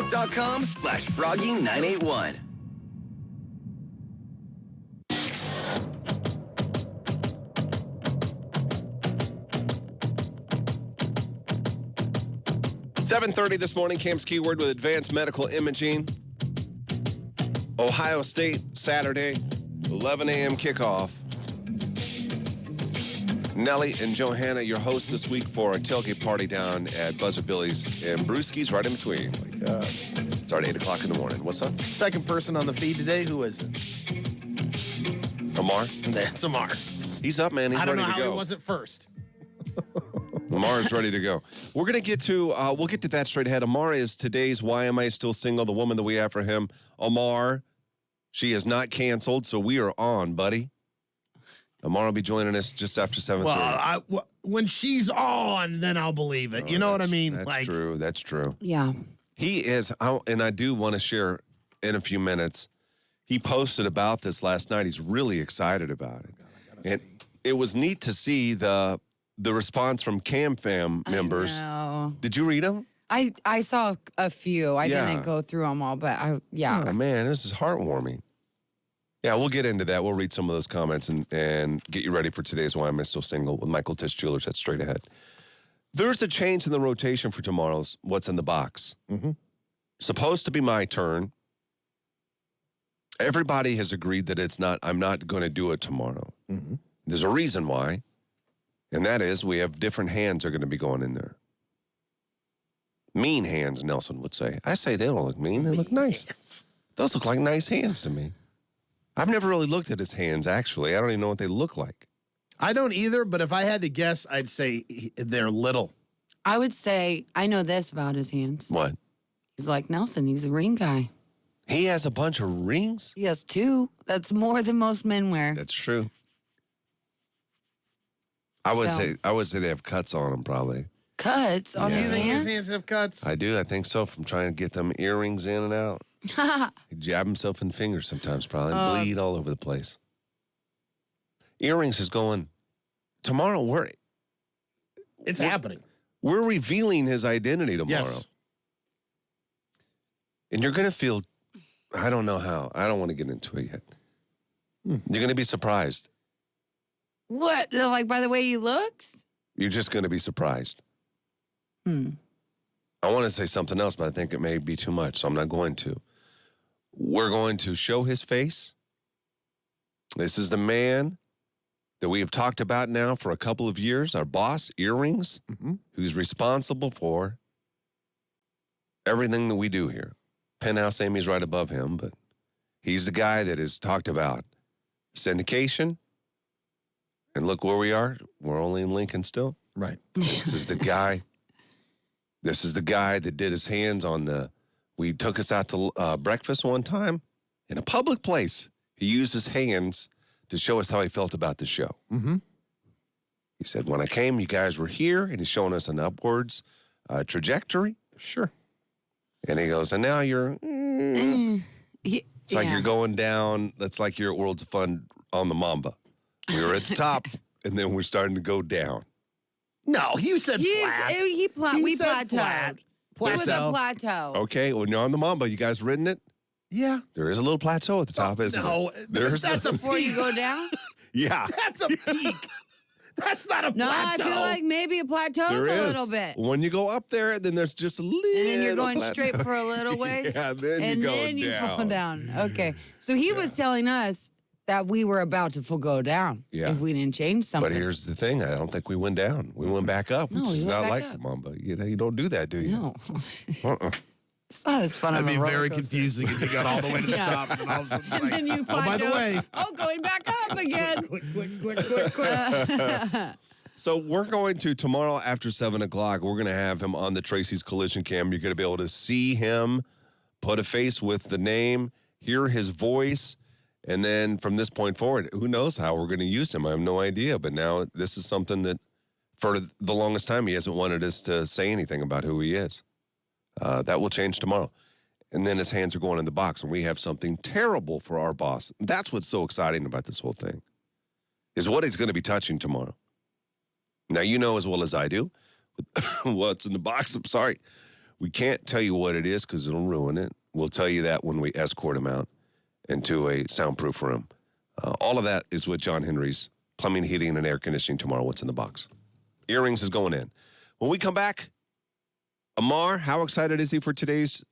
Facebook.com/Froggy981. $7:30 this morning, Cam's Keyword with Advanced Medical Imaging. Ohio State, Saturday, 11 a.m. kickoff. Nellie and Johanna, your hosts this week for a tailgate party down at Buzzer Billy's and Brewski's right in between. Start at 8 o'clock in the morning. What's up? Second person on the feed today. Who is it? Amar? That's Amar. He's up, man. He's ready to go. I don't know how he wasn't first. Amar is ready to go. We're going to get to, we'll get to that straight ahead. Amar is today's Why Am I Still Single, the woman that we have for him. Amar, she is not canceled, so we are on, buddy. Amar will be joining us just after 7:30. Well, when she's on, then I'll believe it. You know what I mean? That's true. That's true. Yeah. He is, and I do want to share in a few minutes, he posted about this last night. He's really excited about it. And it was neat to see the response from Cam Fam members. Did you read them? I saw a few. I didn't go through them all, but Oh, man, this is heartwarming. Yeah, we'll get into that. We'll read some of those comments and get you ready for today's Why Am I Still Single with Michael Tisch Jewelers. That's straight ahead. There's a change in the rotation for tomorrow's What's in the Box. Mm-hmm. Supposed to be my turn. Everybody has agreed that I'm not going to do it tomorrow. Mm-hmm. There's a reason why, and that is we have different hands are going to be going in there. Mean hands, Nelson would say. I say they don't look mean. They look nice. Those look like nice hands to me. I've never really looked at his hands, actually. I don't even know what they look like. I don't either, but if I had to guess, I'd say they're little. I would say, I know this about his hands. What? He's like Nelson. He's a ring guy. He has a bunch of rings? He has 2. That's more than most men wear. That's true. I would say they have cuts on them, probably. Cuts on his You think hands? his hands have cuts? I do. I think so, from trying to get them earrings in and out. He jab himself in the fingers sometimes, probably, and bleed all over the place. Earrings is going, tomorrow, It's happening. We're revealing his identity tomorrow. Yes. And you're going to feel, I don't know how. I don't want to get into it yet. You're going to be surprised. What? Like by the way he looks? You're just going to be surprised. I want to say something else, but I think it may be too much, so I'm not going to. We're going to show his face. This is the man that we have talked about now for a couple of years, our boss, Earrings, who's responsible for everything that we do here. Penthouse Amy's right above him, but he's the guy that has talked about syndication. And look where we are. We're only in Lincoln still. Right. This is the guy. This is the guy that did his hands on we took us out to breakfast one time in a public place. He used his hands to show us how he felt about the show. Mm-hmm. He said, when I came, you guys were here, and he's showing us an upwards trajectory. Sure. And he goes, and now you're, it's like you're going down. That's like you're at Worlds of Fun on the Mamba. We were at the top, and then we're starting to go down. No, you said flat. We said plateaued. It was a plateau. Okay, when you're on the Mamba, you guys ridden it? Yeah. There is a little plateau at the top, isn't there? That's Before you go down? Yeah. That's a peak. That's not a No, plateau. I feel like maybe it plateaus There a is. little bit. When you go up there, then there's just a little. And then you're going plateau. straight for a little ways. Yeah, then and you go then you down. fall down. Okay. So he was telling us that we were about to go down if we didn't change something. But here's the thing. I don't think we went down. We went back up, which is not like the Mamba. You know, you don't do that, do you? No. Uh-uh. It's not as fun That'd of a be roller very coaster. confusing if you got all the way to the top. And, all of a sudden, And then you oh, by the plateau. way. Oh, going back up again. Quick. So we're going to, tomorrow after 7 o'clock, we're going to have him on the Tracy's Collision Cam. You're going to be able to see him, put a face with the name, hear his voice, and then from this point forward, who knows how we're going to use him. I have no idea, but now this is something that for the longest time he hasn't wanted us to say anything about who he is. That will change tomorrow. And then his hands are going in the box, and we have something terrible for our boss. That's what's so exciting about this whole thing, is what he's going to be touching tomorrow. Now, you know as well as I do what's in the box. I'm sorry. We can't tell you what it is because it'll ruin it. We'll tell you that when we escort him out into a soundproof room. All of that is with John Henry's Plumbing, Heating, and Air Conditioning tomorrow. What's in the box? Earrings is going in. When we come back, Amar, how excited is he for today's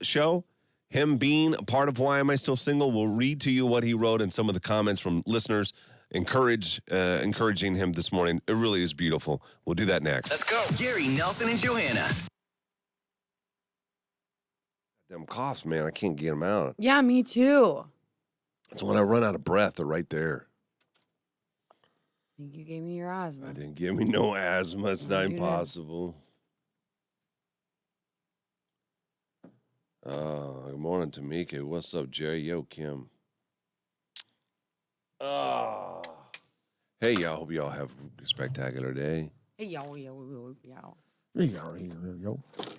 show? Him being a part of Why Am I Still Single, we'll read to you what he wrote and some of the comments from listeners encouraging him this morning. It really is beautiful. We'll do that next. Let's go. Gary, Nelson, and Johanna. Them coughs, man, I can't get them out. Yeah, me too. It's when I run out of breath. They're right there. I think you gave me your asthma. I didn't give me no asthma. It's not You did. impossible. Good morning, Tamika. What's up, Jerry? Yo, Kim. Hey, y'all. Hope y'all have a spectacular day. Hey, yo. Yo.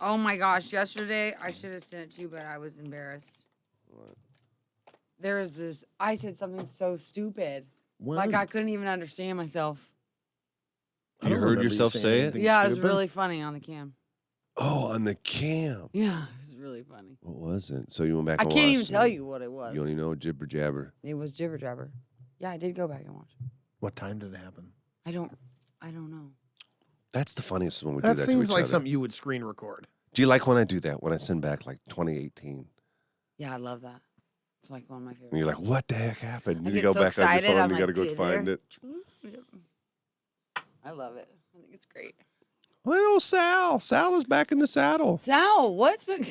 Oh my gosh, yesterday I should have sent it to you, but I was embarrassed. What? There was this, I said something so stupid. When? Like I couldn't even understand myself. I You don't heard remember yourself saying say it? anything Yeah, it was stupid. really funny on the cam. Oh, on the cam. Yeah, it was really funny. What was it? So you went back I and can't even watched tell it. you what it was. You only know jibber jabber. It was jibber jabber. Yeah, I did go back and watch. What time did it happen? I don't know. That's the funniest when we do That that to seems each like other. something you would screen record. Do you like when I do that? When I send back like 2018? Yeah, I love that. It's like one of my favorites. And you're like, what the heck happened? I You get go so back on your excited, phone, I'm you gotta like, go "Hey, find there." it. I love it. I think it's great. Well, Sal. Sal is back in the saddle. Sal, what's going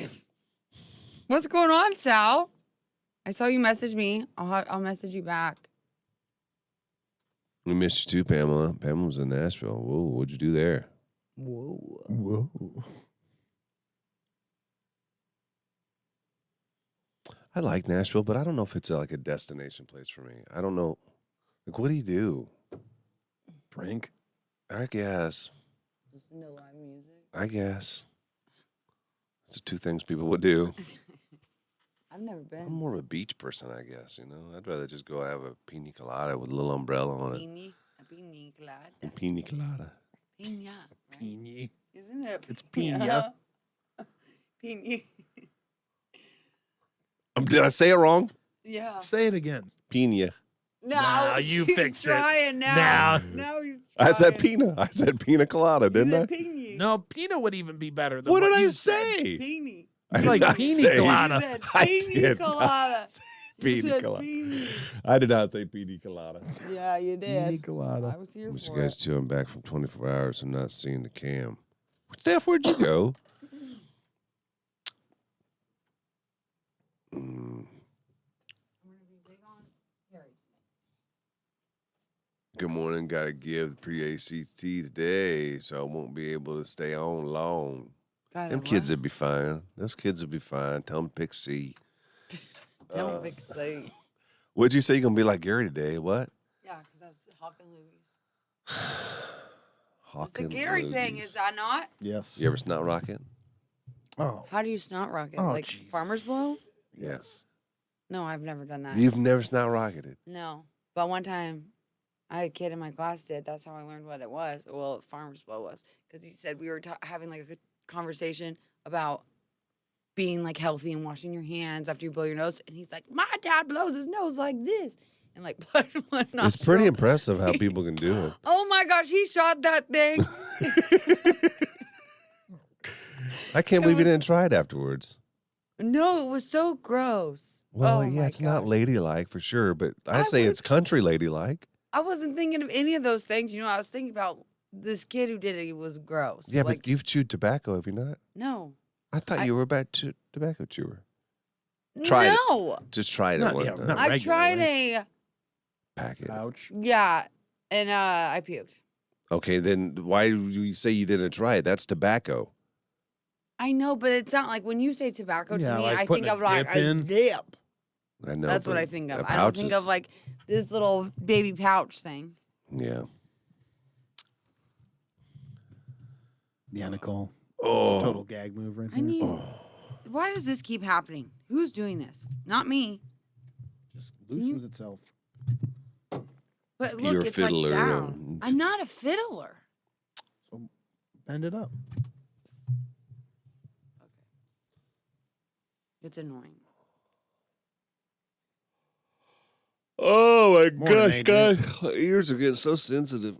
on, Sal? I saw you message me. I'll message you back. We missed you too, Pamela. Pamela was in Nashville. Whoa, what'd you do there? Whoa. I like Nashville, but I don't know if it's like a destination place for me. I don't know. Like, what do you do? Drink. I guess. Listen to live music. I guess. It's the two things people would do. I've never I'm been. more of a beach person, I guess. You know, I'd rather just go have a pina colada with a little umbrella on it. A pina colada. A pina colada. Pina, right? Pina. Isn't it? It's pina. Pina. Did I say it wrong? Yeah. Say it again. Pina. No, you he's fixed it. trying now. Now. Now he's I said trying. pina. I said pina colada, didn't I? Pina. No, Pina would even be better than What did I you say? Pina. I Like did not pina say- colada. You said I pina did colada. not say You Pina said colada. pina. I did not say pina colada. Yeah, you Pina did. colada. I was here Miss you for guys it. too. I'm back from 24 hours and not seeing the cam. Steph, where'd you go? Good morning. Got to give the pre-ACT today, so I won't be able to stay on long. God, Them what? kids will be fine. Those kids will be fine. Tell them pick C. Don't fixate. What'd you say? You're going to be like Gary today? What? Yeah, because that's Hawk and Louie's. It's Hawk the and Gary thing, Louise. is that not? Yes. You ever snot rocket? Oh. How do you snot rocket? Oh, like Jesus. farmer's blow? Yes. No, I've never done that. You've never snot rocketed? No. But one time, I had a kid in my class did. That's how I learned what it was. Well, farmer's blow was. Because he said we were having like a good conversation about being like healthy and washing your hands after you blow your nose. And he's like, my dad blows his nose like this. And like blood in one nostril. It's pretty impressive how people can do it. Oh my gosh, he shot that thing. I can't believe you didn't try it afterwards. No, it was so gross. Well, Oh yeah, my it's not gosh. ladylike for sure, but I I say would- it's country ladylike. I wasn't thinking of any of those things. You know, I was thinking about this kid who did it. He was gross. Yeah, like, but you've chewed tobacco, have you not? no. I thought I- you were a bad tobacco chewer. Tried it. No. Just tried it Not- one yeah, time. not- I tried regularly. a, Packet. Ouch. yeah, and I puked. Okay, then why do you say you didn't try it? That's tobacco. I know, but it's not like when you say tobacco to Yeah, me, like I putting think a of like dip a in. dip. I know. That's what but I think of. a I don't pouch think is- of like this little baby pouch thing. Yeah. Yeah, Nicole. Oh. It's a total gag move right I there. need. Why does this keep happening? Who's doing this? Not me. Just loosens itself. But You're look, a it's fiddler, like down. I'm not a fiddler. So bend it up. It's annoying. Oh my Morning, gosh, Adrian. guys. My ears are getting so sensitive.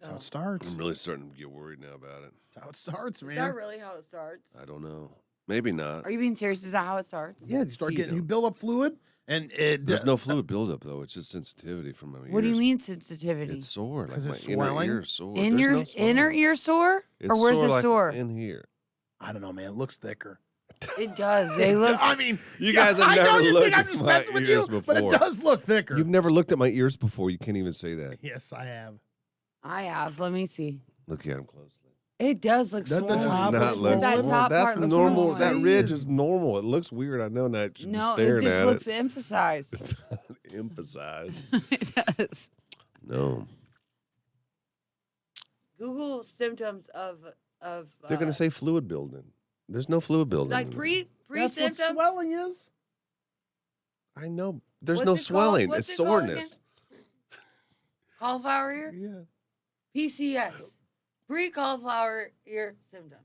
That's how it starts. I'm really starting to get worried now about it. That's how it starts, Is man. that really how it starts? I don't know. Maybe not. Are you being serious? Is that how it starts? Yeah, you start getting, Keto. you build up fluid, and it There's no fluid buildup, though. It's just sensitivity from my ears. What do you mean sensitivity? It's sore. Like 'Cause my it's inner swelling? ear is sore. In There's your no inner swelling. ear sore? It's Or where's sore it like sore? in here. I don't know, man. It looks thicker. It does. They look. I mean, You guys have I know never you looked think I'm at just my messing with you, ears but it before. does look thicker. You've never looked at my ears before. You can't even say that. Yes, I have. I have. Let me see. Look at them closely. It does look Doesn't the swollen. top Not looks look that swollen? swollen. top That's part looks normal. swollen. That ridge is normal. It looks weird. I know that. Just No, it staring just at looks it. emphasized. Emphasize. It does. No. Google symptoms of. They're going to say fluid building. There's no fluid building. like pre That's what symptoms. swelling is. I know. There's What's no it called? swelling. What's It's it called soreness. Cauliflower ear. Yeah. PCS. Pre-cauliflower ear symptoms.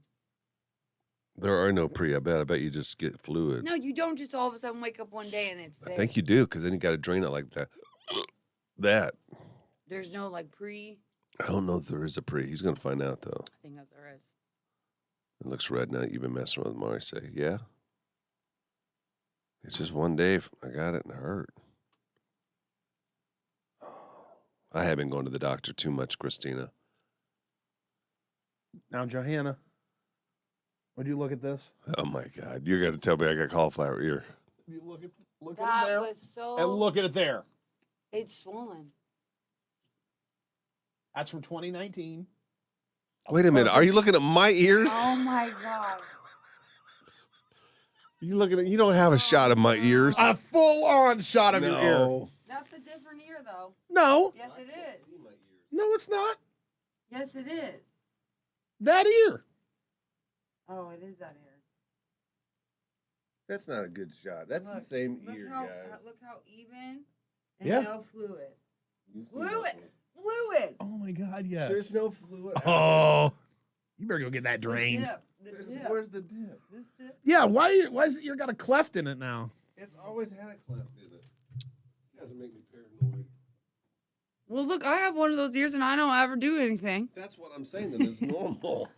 There are no pre. I bet you just get fluid. No, you don't just all of a sudden wake up one day and it's there. I think you do, because then you got to drain it like that. That. There's no like pre. I don't know if there is a pre. He's going to find out, though. I think that there is. It looks red now. You've been messing with Mari. Say, yeah. It's just one day. I got it and it hurt. I have been going to the doctor too much, Christina. Now, Johanna, would you look at this? Oh, my God. You're going to tell me I got cauliflower ear. You look at it That there, was so. and look at it there. It's swollen. That's from 2019. Wait a minute. Are you looking at my ears? Oh my god. You looking at? You don't have a shot of my ears. A full-on shot of your ear. No. That's a different ear though. No, Yes, it is. no, it's not. Yes, it is. That ear. Oh, it is that ear. That's not a good shot. That's the Look, same look ear, how, guys. Look how even and Yeah. no fluid. You see Fluid. nothing. Fluid. Oh my God, yes. There's no fluid. Oh, you better go get that The drained. dip, the dip. Where's the dip? This dip. Yeah, why is it you got a cleft in it now? It's always had a cleft in it. You guys are making me paranoid. Well, look, I have one of those ears and I don't ever do anything. That's what I'm saying. That is normal.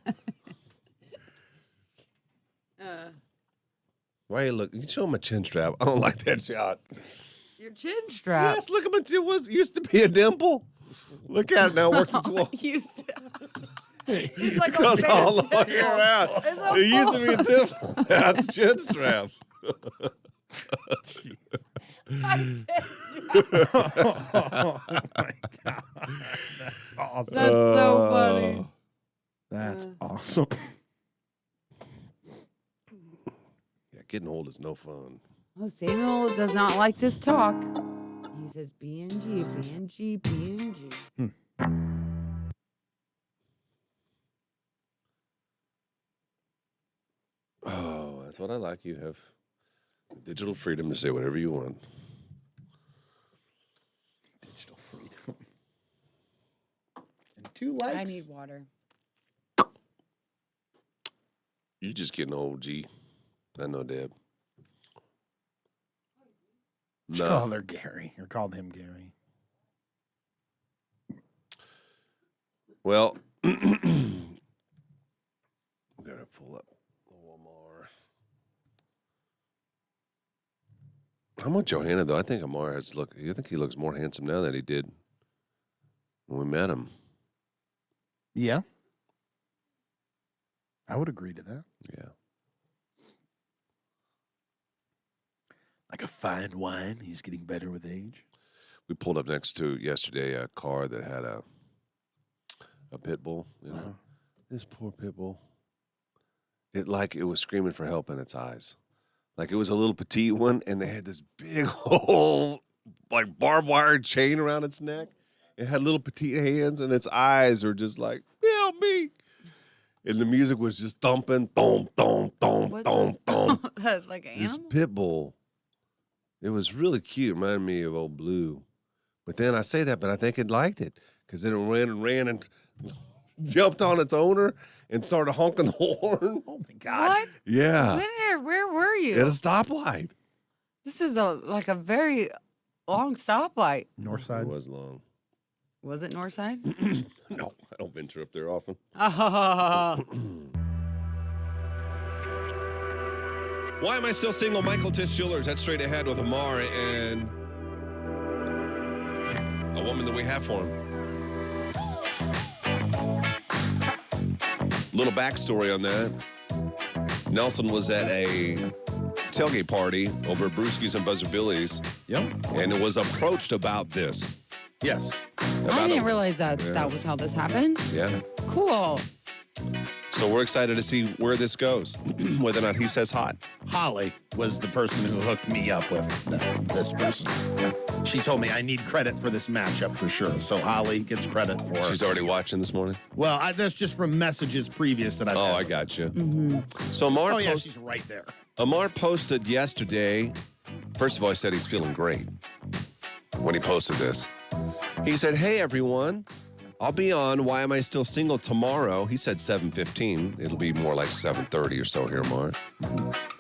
Why you look? You show him a chin strap. I don't like that shot. Your chin strap. Yes, look at my chin. Used to be a dimple. Look at it now. Worked its way. Used to. It's like Goes a all big the way dimple. around. It's a It used to be a dimple. That's chin strap. My chin strap. Oh my God, that's awesome. That's so funny. That's awesome. Yeah, getting old is no fun. Oh, Samuel does not like this talk. He says BNG, BNG, BNG. Oh, that's what I like. You have digital freedom to say whatever you want. Digital freedom. And 2 likes. I need water. You just getting old, G. I know, Deb. Just call her Gary, or called him Gary. Well, I'm gonna pull up a little more. I'm with Johanna though. I think Amar has look. I think he looks more handsome now than he did when we met him. Yeah. I would agree to that. Yeah. Like a fine wine, he's getting better with age. We pulled up next to yesterday a car that had a pit bull. You know? This poor pit bull. It was screaming for help in its eyes. Like it was a little petite one, and they had this big whole like barbed wire chain around its neck. It had little petite hands, and its eyes were just like, help me. And the music was just thumping, boom, boom, boom, What's boom, this? boom. That's like an This animal? pit bull. It was really cute. Reminded me of old Blue. But then I say that, but I think it liked it because then it ran and jumped on its owner, and started honking the horn. Oh my God. What? Yeah. Where were you? At a stoplight. This is like a very long stoplight. North It side. was long. Was it Northside? No, I don't venture up there often. Oh, Why am I still single? Michael Tisch-Schiller's Head Straight Ahead with Amar and a woman that we have for him. Little backstory on that. Nelson was at a tailgate party over at Brewski's and Buzzer Billy's, Yep. and it was approached about this. Yes. I didn't realize that that was how this happened. Yeah. Cool. So we're excited to see where this goes, whether or not he says hot. Holly was the person who hooked me up with this person. She told me I need credit for this matchup for sure. So Holly gets credit for She's already watching this morning. Well, that's just from messages previous that I've Oh, had. I got you. So Amar, Oh, yeah, she's right there. Amar posted yesterday. First of all, he said he's feeling great when he posted this. He said, "Hey everyone, I'll be on Why Am I Still Single tomorrow." He said 7:15. It'll be more like 7:30 or so here, Amar.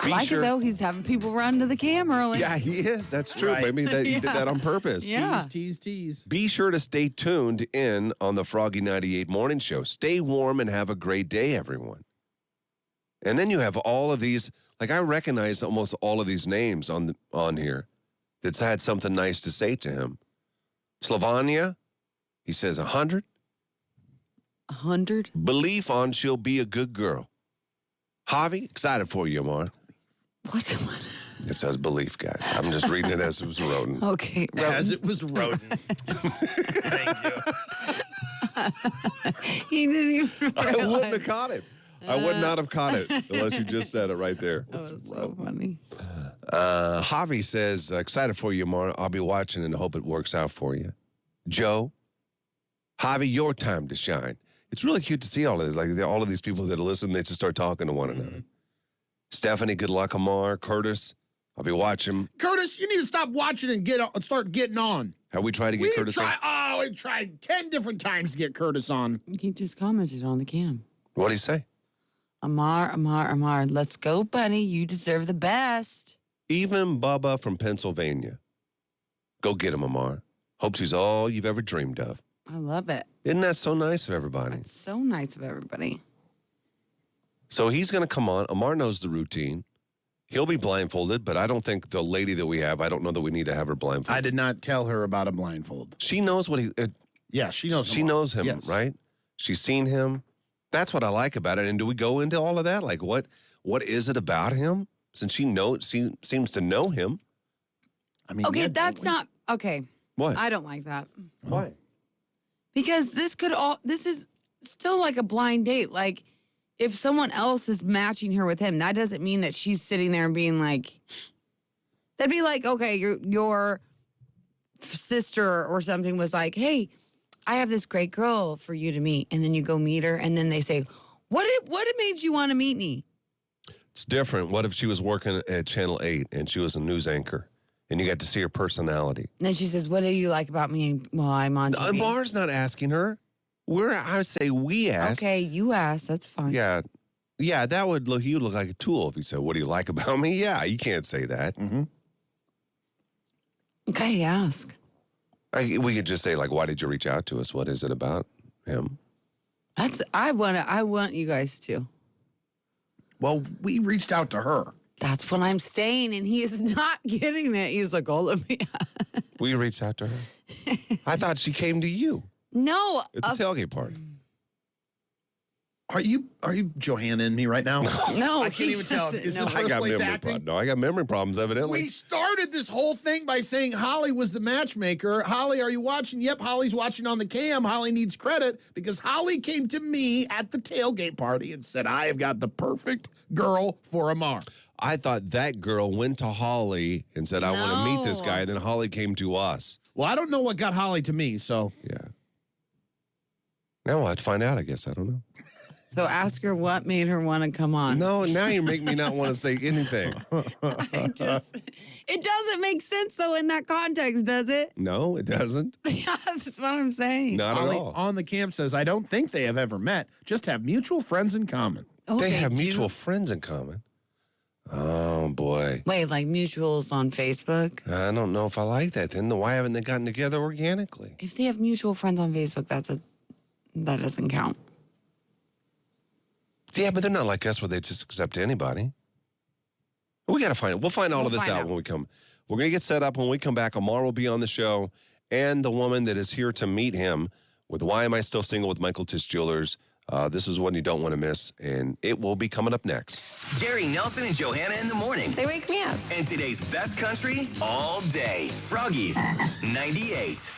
I like it though. He's having people run to the cam early. Yeah, he is. That's true. Right. Maybe that he did Yeah. that on purpose. Yeah. Tease. Be sure to stay tuned in on the Froggy 98 morning show. Stay warm and have a great day, everyone. And then you have all of these, like I recognize almost all of these names on here that's had something nice to say to him. Slavania, he says 100. 100. Belief on she'll be a good girl. Javi, excited for you, Amar. What? It says belief, guys. I'm just reading it as it was written. Okay. As it was rodent. Thank you. He didn't even I wouldn't realize. have caught it. I would not have caught it unless you just said it right there. That was so funny. Javi says, excited for you, Amar. I'll be watching and hope it works out for you. Joe, Javi, your time to shine. It's really cute to see all of this. Like all of these people that listen, they just start talking to one another. Stephanie, good luck, Amar. Curtis, I'll be watching. Curtis, you need to stop watching and start getting on. Have we tried to get Curtis on? We tried 10 different times to get Curtis on. He just commented on the cam. What'd he say? Amar. Let's go, buddy. You deserve the best. Even Bubba from Pennsylvania. Go get him, Amar. Hope she's all you've ever dreamed of. I love it. Isn't that so nice of everybody? It's so nice of everybody. So he's going to come on. Amar knows the routine. He'll be blindfolded, but I don't think the lady that we have, I don't know that we need to have her blindfolded. I did not tell her about a blindfold. She knows what he... Yeah, she knows she him. knows him, Yes. right? She's seen him. That's what I like about it. And do we go into all of that? Like, what is it about him? Since she seems to know him. I mean, Okay, yeah, that's not okay. What? I don't like that Why? because this is still like a blind date. Like, if someone else is matching her with him, that doesn't mean that she's sitting there and being like, that'd be like, okay, your sister or something was like, hey, I have this great girl for you to meet. And then you go meet her. And then they say, what made you want to meet me? It's different. What if she was working at Channel 8 and she was a news anchor and you got to see her personality? And then she says, what do you like about me while I'm on TV? Amar's not asking her. I would say we asked. Okay, you asked. That's fine. Yeah. Yeah, that would look, you look like a tool if you said, what do you like about me? Yeah, you can't say that. Mm-hmm. Okay, ask. We could just say, like, why did you reach out to us? What is it about him? I want you guys to. Well, we reached out to her. That's what I'm saying, and he is not getting it. He's like, oh, let me. We reached out to her. I thought she came to you No. at the tailgate party. Are you Johanna and me right now? No, I can't even tell. Is this I first got place memory acting? problems. No, I got memory problems, evidently. We started this whole thing by saying Holly was the matchmaker. Holly, are you watching? Yep, Holly's watching on the cam. Holly needs credit because Holly came to me at the tailgate party and said, I have got the perfect girl for Amar. I thought that girl went to Holly and said, I want to meet this guy. And then Holly came to us. Well, I don't know what got Holly to me, so. Yeah. Now we'll have to find out, I guess. I don't know. So ask her what made her want to come on. No, now you make me not want to say anything. It doesn't make sense though in that context, does it? No, it doesn't. Yeah, that's what I'm saying. Not at Holly all. on the camp says, I don't think they have ever met, just have mutual friends in common. Oh, They have do? mutual friends in common. Oh, boy. Wait, like mutuals on Facebook? I don't know if I like that. Then why haven't they gotten together organically? If they have mutual friends on Facebook, that doesn't count. Yeah, but they're not like us where they just accept anybody. We got to find it. We'll find all We'll of this find out out. when we come. We're going to get set up. When we come back, Amar will be on the show, and the woman that is here to meet him with Why Am I Still Single with Michael Tisch Jewelers. This is one you don't want to miss, and it will be coming up next. Gary Nelson and Johanna in the morning. They wake me up. And today's best country all day. Froggy 98.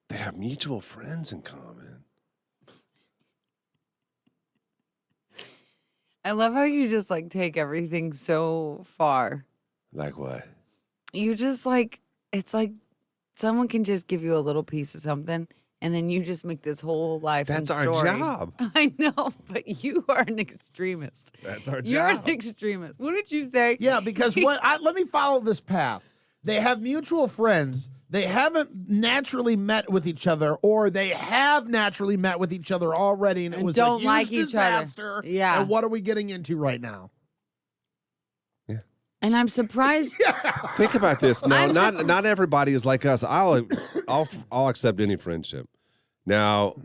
They have mutual friends in common. I love how you just like take everything so far. Like what? You just like, it's like someone can just give you a little piece of something and then you just make this whole life That's and our story. job. I know, but you are an extremist. That's our You're job. an extremist. What did you say? Yeah, because let me follow this path. They have mutual friends. They haven't naturally met with each other, or they have naturally met with each other already, and it And was don't a huge like each other. disaster. Yeah. And what are we getting into right now? And I'm surprised. Think about this. No, I'm not everybody is like us. I'll accept any friendship. Now,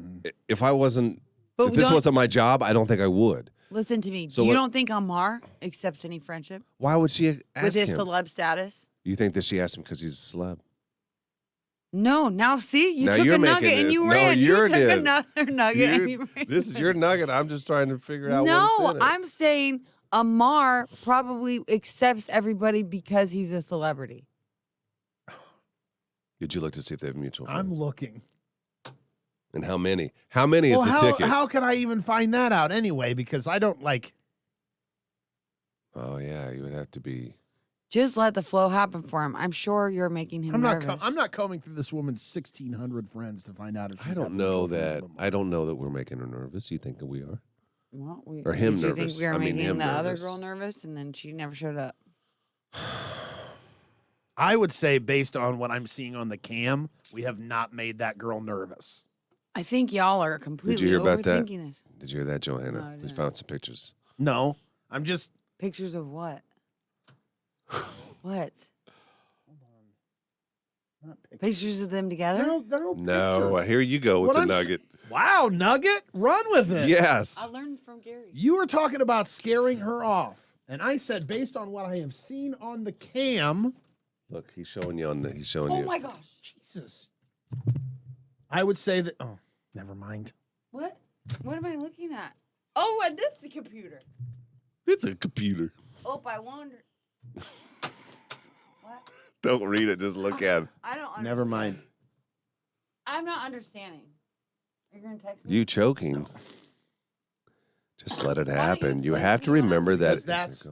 if I wasn't, But if this don't- wasn't my job, I don't think I would. Listen to me. So Do you what- don't think Amar accepts any friendship Why would she with ask his him? celeb status? You think that she asked him because he's a celeb? No. Now see, you Now took you're a making nugget and this. you No, ran. You you're took did. another nugget and you ran. This is your nugget. I'm just trying to figure out No, what's in it. I'm saying Amar probably accepts everybody because he's a celebrity. Did you look to see if they have mutual friends? I'm looking. And how many? How many is Well, the ticket? how can I even find that out anyway? Because I don't like. Oh, yeah, you would have to be. Just let the flow happen for him. I'm sure you're making him nervous. I'm not combing through this woman's 1,600 friends to find out if she's I got don't know mutual friends that. with them. I don't know that we're making her nervous. You think that we are? Well, Or him did you nervous. think we were I mean, making him the other nervous. girl nervous, and then she never showed up? I would say, based on what I'm seeing on the cam, we have not made that girl nervous. I think y'all are completely hear about that? overthinking this. Did you hear that, Johanna? No, I We didn't. found some pictures. No, I'm just. Pictures of what? What? Not pictures. Pictures of them together? They're no No, pictures. here you go with What the I'm s- nugget. Wow, Nugget, run with it. Yes. I learned from Gary. You were talking about scaring her off, and I said, based on what I have seen on the cam, Look, he's showing you on the. He's showing Oh you. my gosh. Jesus, I would say that. Oh, never mind. What? What am I looking at? Oh, and that's the computer. It's a computer. Oh, I wonder. What? Don't read it. Just look at it. I don't understand. Never mind. I'm not understanding. Are you going to text me? You choking. Just let it Why don't you happen. You explain have to to me what remember that. Because that's-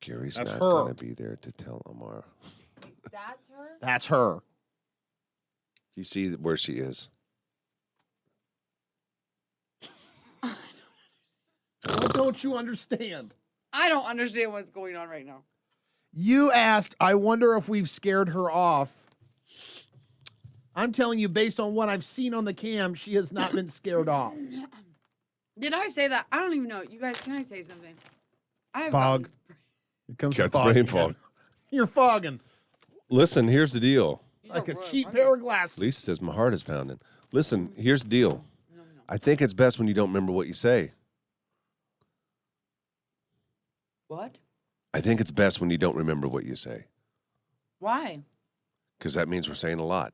Gary's That's not her. going to be there to tell Amar. That's her? That's her. Do you see where she is? What don't you understand? I don't understand what's going on right now. You asked, I wonder if we've scared her off. I'm telling you, based on what I've seen on the cam, she has not been scared off. Did I say that? I don't even know. You guys, can I say something? I have Fog. gotten- It comes Got to the fog brain again. fog. You're fogging Listen, here's the deal. like a You're cheap right. pair of glasses. Lisa says my heart is pounding. Listen, here's the deal. I think it's best when you don't remember what you say. What? I think it's best when you don't remember what you say Why? because that means we're saying a lot.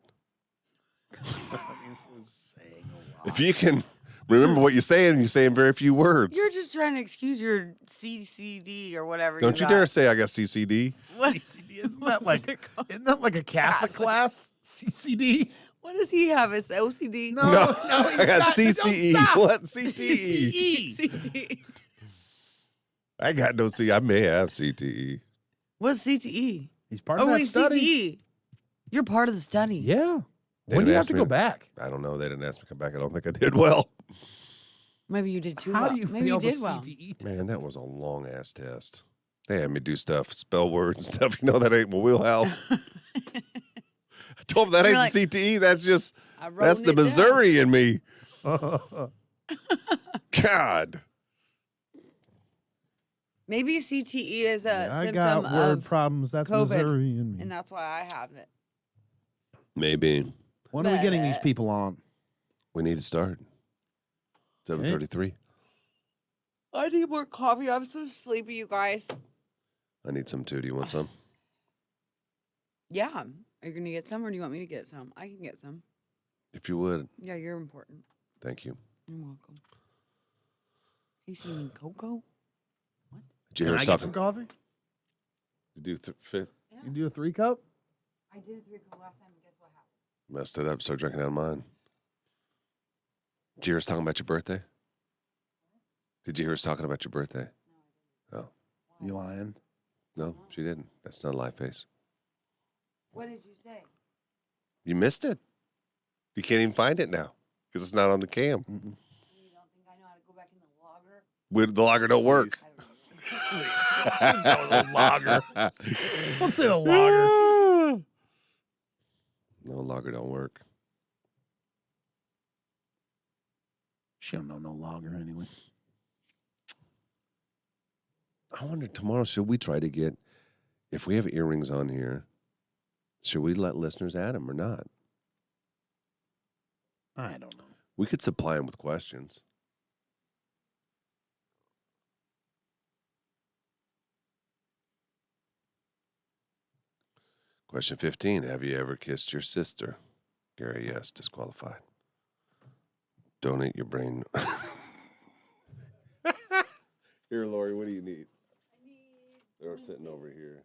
If you can remember what you say and you say in very few words, You're just trying to excuse your CCD or whatever. don't you got. dare say I got CCD. What? Isn't that What's like it called? isn't that like a Catholic class? CCD? What does he have? It's OCD. No, No, he's I got not. Don't CTE. stop. What? CTE. CTE. CTE. I got no C. I may have CTE. What's CTE? He's part Oh, of that wait, study. CTE. You're part of the study. Yeah. When do you have to go back? I don't know. They didn't ask me to come back. I don't think I did well. Maybe you did too How well. do you Maybe fail you the did well. CTE test? Man, that was a long-ass test. They had me do stuff, spell words and stuff. You know, that ain't my wheelhouse. I told them that You're ain't the CTE. That's just, I wrote that's the it down. Missouri in me. God. Maybe CTE is a I symptom got word of problems. That's COVID, Missouri in me. and that's why I have it. Maybe. When are we getting these people on? We need to start. 7:33. I need more coffee. I'm so sleepy, you guys. I need some too. Do you want some? Yeah. Are you going to get some or do you want me to get some? I can get some. If you would. Yeah, you're important. Thank you. You're welcome. You see me cocoa? Did you Can hear I us get talking? some coffee? You do fifth? Yeah. You do a 3-cup? I did a 3-cup last time, and guess what happened? Messed it up. Started drinking out of mine. Did you hear us talking about your birthday? Did you hear us talking about your birthday? Oh. You lying? No, she didn't. That's not a live face. What did you say? You missed it. You can't even find it now because it's not on the cam. Mm-mm. You don't think I know how to go back in the logger? The logger don't work. I don't know. No, the logger. Let's say the logger. No, logger don't work. She don't know no logger anyway. I wonder tomorrow, should we try to get, if we have earrings on here, should we let listeners add them or not? I don't know. We could supply them with questions. Question 15. Have you ever kissed your sister? Gary, yes, disqualified. Donate your brain. Here, Lori, what do you need? They're sitting over here.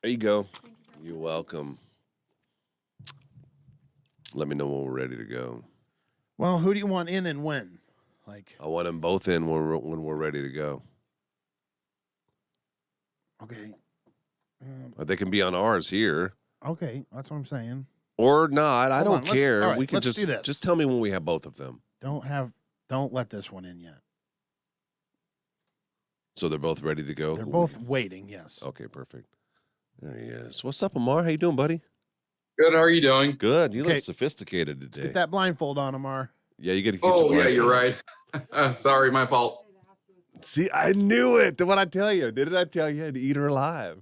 There you go. You're welcome. Let me know when we're ready to go. Well, who do you want in and when? Like, I want them both in when we're ready to go. okay. Or they can be on ours here. Okay, that's what I'm saying. Or not. I Hold don't on, let's- care. all right, We can let's do this. just tell me when we have both of them. Don't let this one in yet. So they're both ready to go. They're both waiting, yes. Okay, perfect. There he is. What's up, Amar? How you doing, buddy? Good. How are you doing? Good. You Okay. look sophisticated Let's today. get that blindfold on, Amar. Yeah, you got to keep Oh, your yeah, you're blindfold. right. Sorry, my fault. See, I knew it. What I tell you? Didn't I tell you to eat her alive?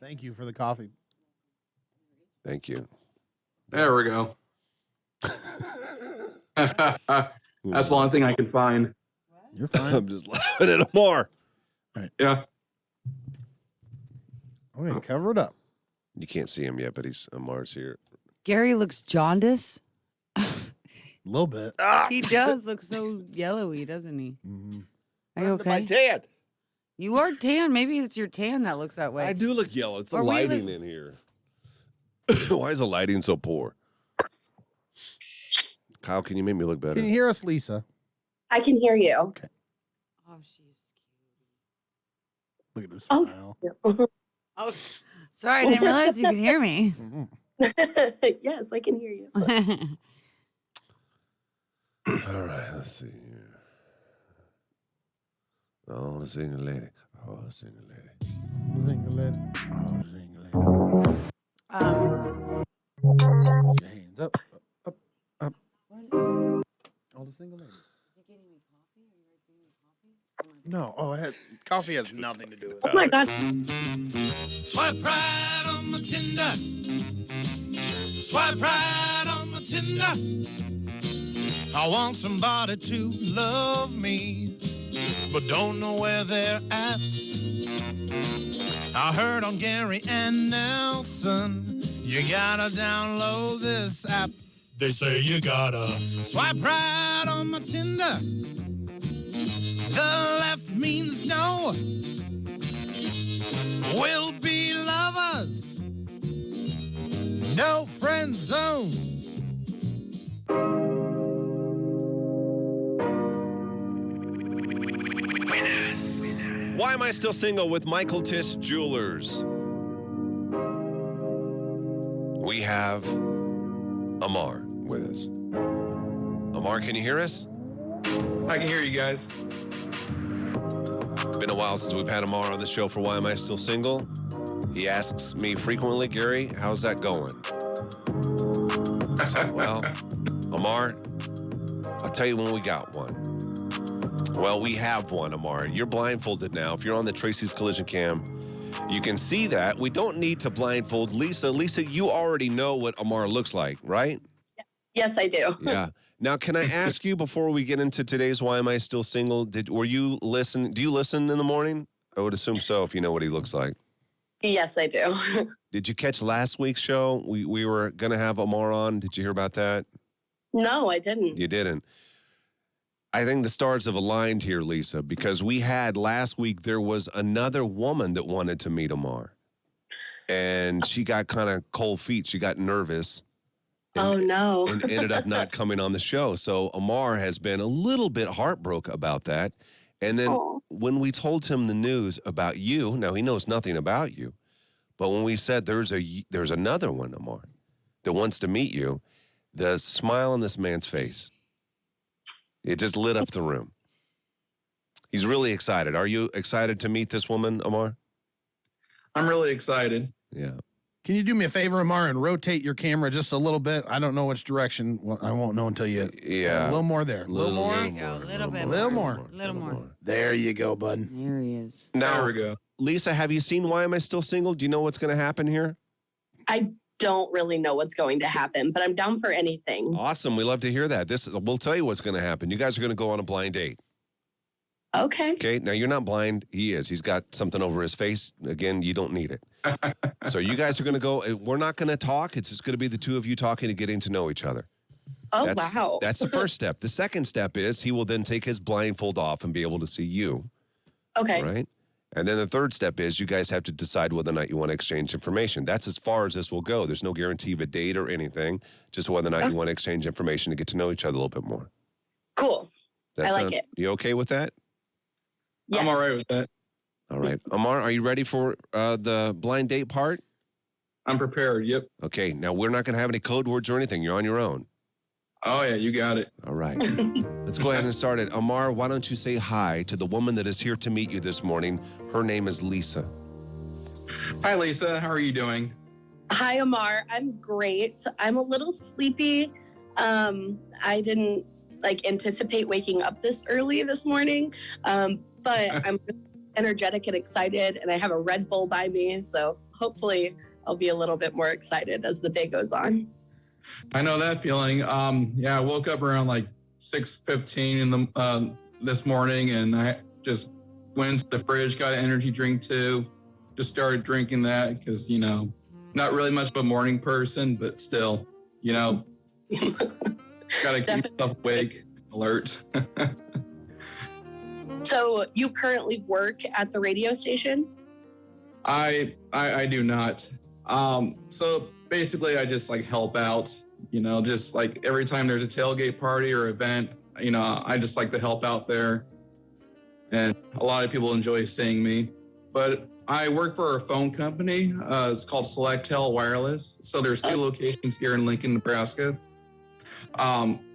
Thank you for the coffee. Thank you. There we go. That's the only thing I can find. You're fine. I'm just laughing at Amar. Yeah. Okay, cover it up. You can't see him yet, but Amar's here. Gary looks jaundiced. A little bit. He does look so yellowy, doesn't he? Mm-hmm. Are you okay? tan. You are tan. Maybe it's your tan that looks that way. I do look yellow. It's the Or we lighting look- in here. Why is the lighting so poor? Kyle, can you make me look better? Can you hear us, Lisa? I can hear you. Oh, she's Look at her Oh. smile. cute. Oh, sorry. I didn't realize you could hear me. Mhm. Yes, I can hear you. All right, let's see here. Oh, the single lady. Oh, the single lady. Zing-a-lit. Oh, zing-a-lit. Put your hands up, up, up. All the single ladies. No. Oh, coffee has nothing to do with Oh it. my God. Swipe right on my Tinder. Swipe right on my Tinder. I want somebody to love me, but don't know where they're at. I heard on Gary and Nelson, you gotta download this app. They say you gotta swipe right on my Tinder. The left means no. We'll be lovers. No friend zone. Why am I still single with Michael Tish Jewelers? we have Amar with us. Amar, can you hear us? I can hear you guys. Been a while since we've had Amar on the show for Why Am I Still Single? He asks me frequently, Gary, how's that going? I said, well, Amar, I'll tell you when we got one. Well, we have one, Amar. You're blindfolded now. If you're on the Tracy's Collision Cam, you can see that. We don't need to blindfold Lisa. Lisa, you already know what Amar looks like, right? Yes, I do. Yeah. Now, can I ask you before we get into today's Why Am I Still Single? Do you listen in the morning? I would assume so if you know what he looks like. Yes, I do. Did you catch last week's show? We were going to have Amar on. Did you hear about that? No, I didn't. You didn't. I think the stars have aligned here, Lisa, because we had last week, there was another woman that wanted to meet Amar. And she got kind of cold feet. She got nervous. Oh, no. And ended up not coming on the show. So Amar has been a little bit heartbroken about that. And then when we told him the news about you, now he knows nothing about you, but when we said there's another one, Amar, that wants to meet you, the smile on this man's face, it just lit up the room. He's really excited. Are you excited to meet this woman, Amar? I'm really excited. Yeah. Can you do me a favor, Amar, and rotate your camera just a little bit? I don't know which direction. Well, I won't know until you. Yeah. A little more there. A little more. There you go. A little bit Little more. more. Little more. There you go, bud. There he is. Now, There we go. Lisa, have you seen Why Am I Still Single? Do you know what's going to happen here? I don't really know what's going to happen, but I'm down for anything. Awesome. We love to hear that. We'll tell you what's going to happen. You guys are going to go on a blind date. Okay. Okay. Now, you're not blind. He is. He's got something over his face. Again, you don't need it. So you guys are going to go. We're not going to talk. It's just going to be the two of you talking and getting to know each other. Oh, That's, wow. That's the first step. The second step is he will then take his blindfold off and be able to see you. Okay. Right? And then the third step is you guys have to decide whether or not you want to exchange information. That's as far as this will go. There's no guarantee of a date or anything, just whether or not you want to exchange information to get to know each other a little bit more. Cool. I like it. You okay with that? Yes. I'm all right with that. All right. Amar, are you ready for the blind date part? I'm prepared. Yep. Okay. Now, we're not going to have any code words or anything. You're on your own. Oh, yeah, you got it. All right. Let's go ahead and start it. Amar, why don't you say hi to the woman that is here to meet you this morning? Her name is Lisa. Hi, Lisa. How are you doing? Hi, Amar. I'm great. I'm a little sleepy. I didn't anticipate waking up this early this morning, but I'm energetic and excited, and I have a Red Bull by me, so hopefully I'll be a little bit more excited as the day goes on. I know that feeling. Yeah, I woke up around 6:15 in the this morning, and I just went to the fridge, got an energy drink too. Just started drinking that because not really much of a morning person, but still, gotta keep yourself awake, alert. So you currently work at the radio station? I do not. So basically I just help out, just every time there's a tailgate party or event, I just like to help out there. And a lot of people enjoy seeing me. But I work for a phone company. It's called Selectel Wireless. So there's 2 locations here in Lincoln, Nebraska.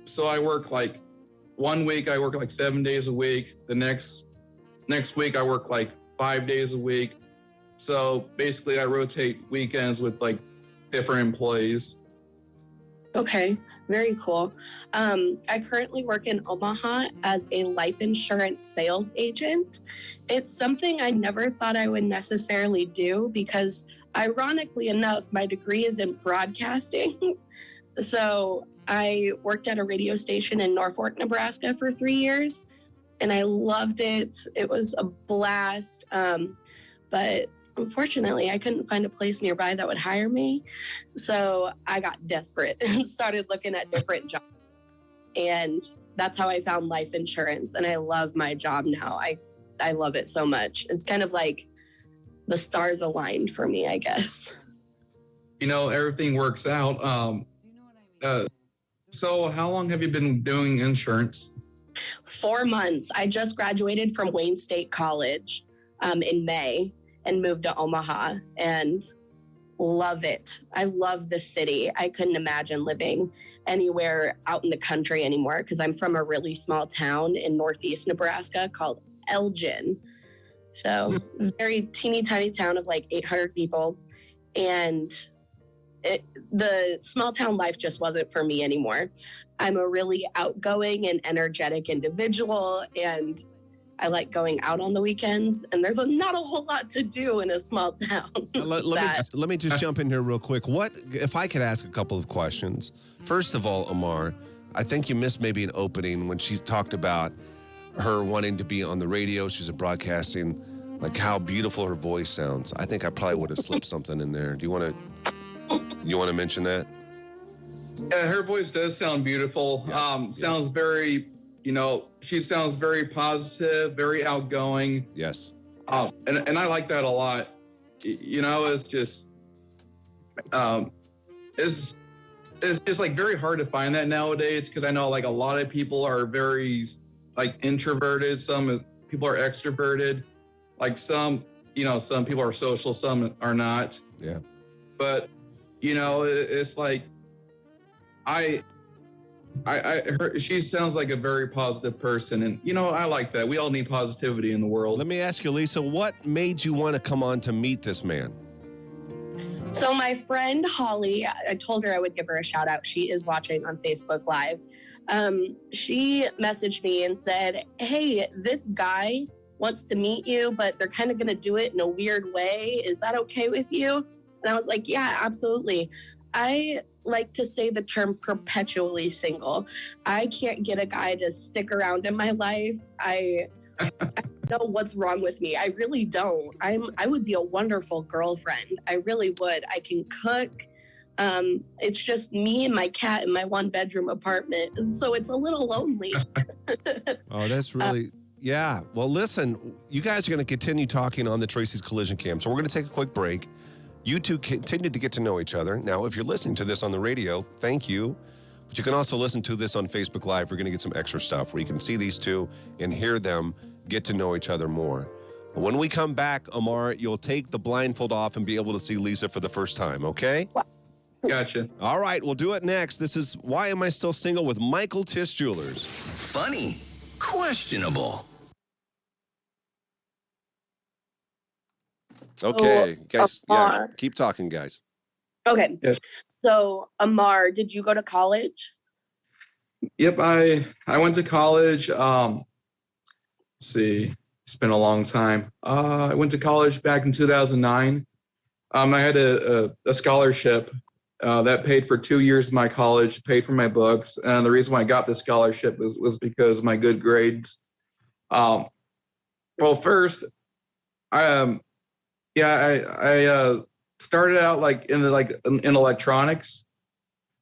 So I work 1 week I work 7 days a week. The next week I work 5 days a week. So basically I rotate weekends with different employees. Okay, very cool. I currently work in Omaha as a life insurance sales agent. It's something I never thought I would necessarily do because, ironically enough, my degree is in broadcasting. So I worked at a radio station in Norfolk, Nebraska for 3 years, and I loved it. It was a blast. But unfortunately, I couldn't find a place nearby that would hire me. So I got desperate and started looking at different jobs. And that's how I found life insurance. And I love my job now. I love it so much. It's kind of like the stars aligned for me, I guess. Everything works out. So how long have you been doing insurance? 4 months. I just graduated from Wayne State College in May and moved to Omaha. And love it. I love the city. I couldn't imagine living anywhere out in the country anymore because I'm from a really small town in northeast Nebraska called Elgin. So very teeny tiny town of like 800 people. And the small town life just wasn't for me anymore. I'm a really outgoing and energetic individual, and I like going out on the weekends, and there's not a whole lot to do in a small town. Let me just jump in here real quick. What if I could ask a couple of questions? First of all, Amar, I think you missed maybe an opening when she talked about her wanting to be on the radio. She's broadcasting, like how beautiful her voice sounds. I think I probably would have slipped something in there. Do you want to mention that? Yeah, her voice does sound beautiful. Sounds very, she sounds very positive, very outgoing. Yes. And I like that a lot. It's just, it's just like very hard to find that nowadays because I know like a lot of people are very like introverted. Some people are extroverted. Like some people are social, some are not. Yeah. But, it's like, she sounds like a very positive person. And, I like that. We all need positivity in the world. Let me ask you, Lisa, what made you want to come on to meet this man? So my friend Holly, I told her I would give her a shout out. She is watching on Facebook Live. She messaged me and said, hey, this guy wants to meet you, but they're kind of going to do it in a weird way. Is that okay with you? And I was like, yeah, absolutely. I like to say the term perpetually single. I can't get a guy to stick around in my life. I don't know what's wrong with me. I really don't. I would be a wonderful girlfriend. I really would. I can cook. It's just me and my cat in my 1-bedroom apartment. And so it's a little lonely. Oh, that's really... Yeah. Well, listen, you guys are going to continue talking on the Tracy's Collision Cam. So we're going to take a quick break. You two continue to get to know each other. Now, if you're listening to this on the radio, thank you. But you can also listen to this on Facebook Live. We're going to get some extra stuff where you can see these two and hear them get to know each other more. When we come back, Amar, you'll take the blindfold off and be able to see Lisa for the first time, okay? Gotcha. All right, we'll do it next. This is Why Am I Still Single with Michael Tisch Jewelers. Funny. Questionable. Okay, guys, yeah, keep talking, guys. Okay. Yes. So, Amar, did you go to college? Yep, I went to college. Let's see, it's been a long time. I went to college back in 2009. I had a scholarship that paid for 2 years of my college, paid for my books, and the reason why I got the scholarship was because of my good grades. Well, first, I started out like in electronics,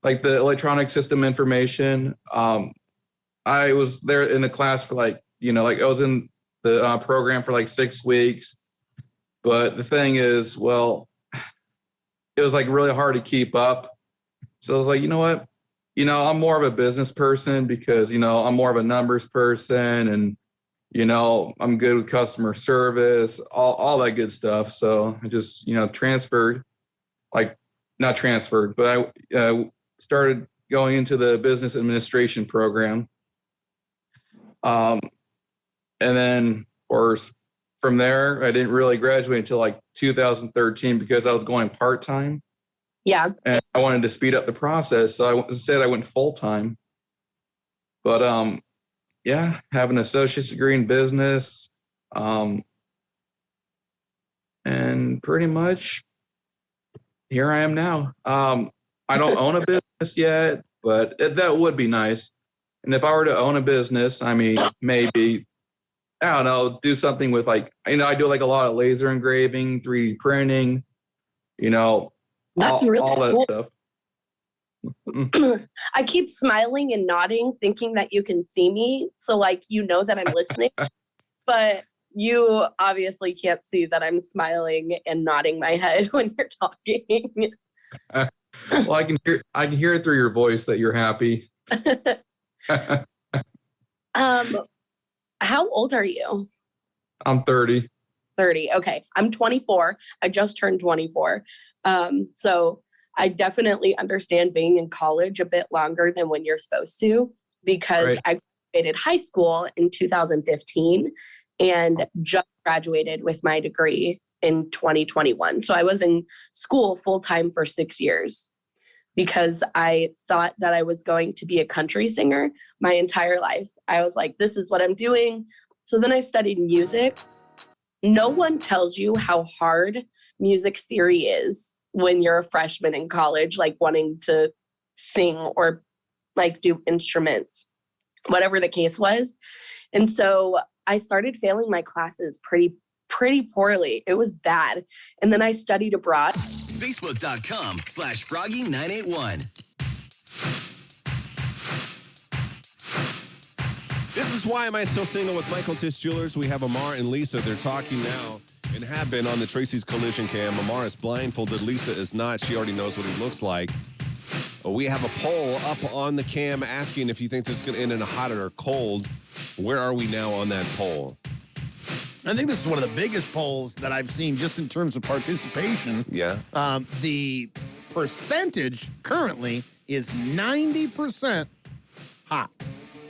like the electronic system information. I was there in the class for I was in the program for like 6 weeks. But the thing is, well, it was like really hard to keep up. So I was like, you know what? I'm more of a business person because, I'm more of a numbers person and, I'm good with customer service, all that good stuff. So I just, transferred, not transferred, but I started going into the business administration program. And then, of course, from there, I didn't really graduate until 2013 because I was going part-time. Yeah. And I wanted to speed up the process. So instead I went full-time. But, yeah, have an associate's degree in business. And pretty much here I am now. I don't own a business yet, but that would be nice. And if I were to own a business, I mean, maybe, I don't know, do something with I do a lot of laser engraving, 3D printing, That's really all that cool. stuff. I keep smiling and nodding, thinking that you can see me. So that I'm listening, but you obviously can't see that I'm smiling and nodding my head when you're talking. Well, I can hear it through your voice that you're happy. How old are you? I'm 30. 30. Okay. I'm 24. I just turned 24. So I definitely understand being in college a bit longer than when you're supposed to, because I graduated high school in 2015 and just graduated with my degree in 2021. So I was in school full time for 6 years because I thought that I was going to be a country singer my entire life. I was like, this is what I'm doing. So then I studied music. No one tells you how hard music theory is when you're a freshman in college, like wanting to sing or like do instruments, whatever the case was. And so I started failing my classes pretty poorly. It was bad. And then I studied abroad. Facebook.com/Froggy981. This is Why Am I Still Single with Michael Tisch Jewelers. We have Amar and Lisa. They're talking now and have been on the Tracy's Collision Cam. Amar is blindfolded. Lisa is not. She already knows what he looks like. We have a poll up on the cam asking if you think this is going to end in a hot or cold. Where are we now on that poll? I think this is one of the biggest polls that I've seen just in terms of participation. Yeah. The percentage currently is 90% hot.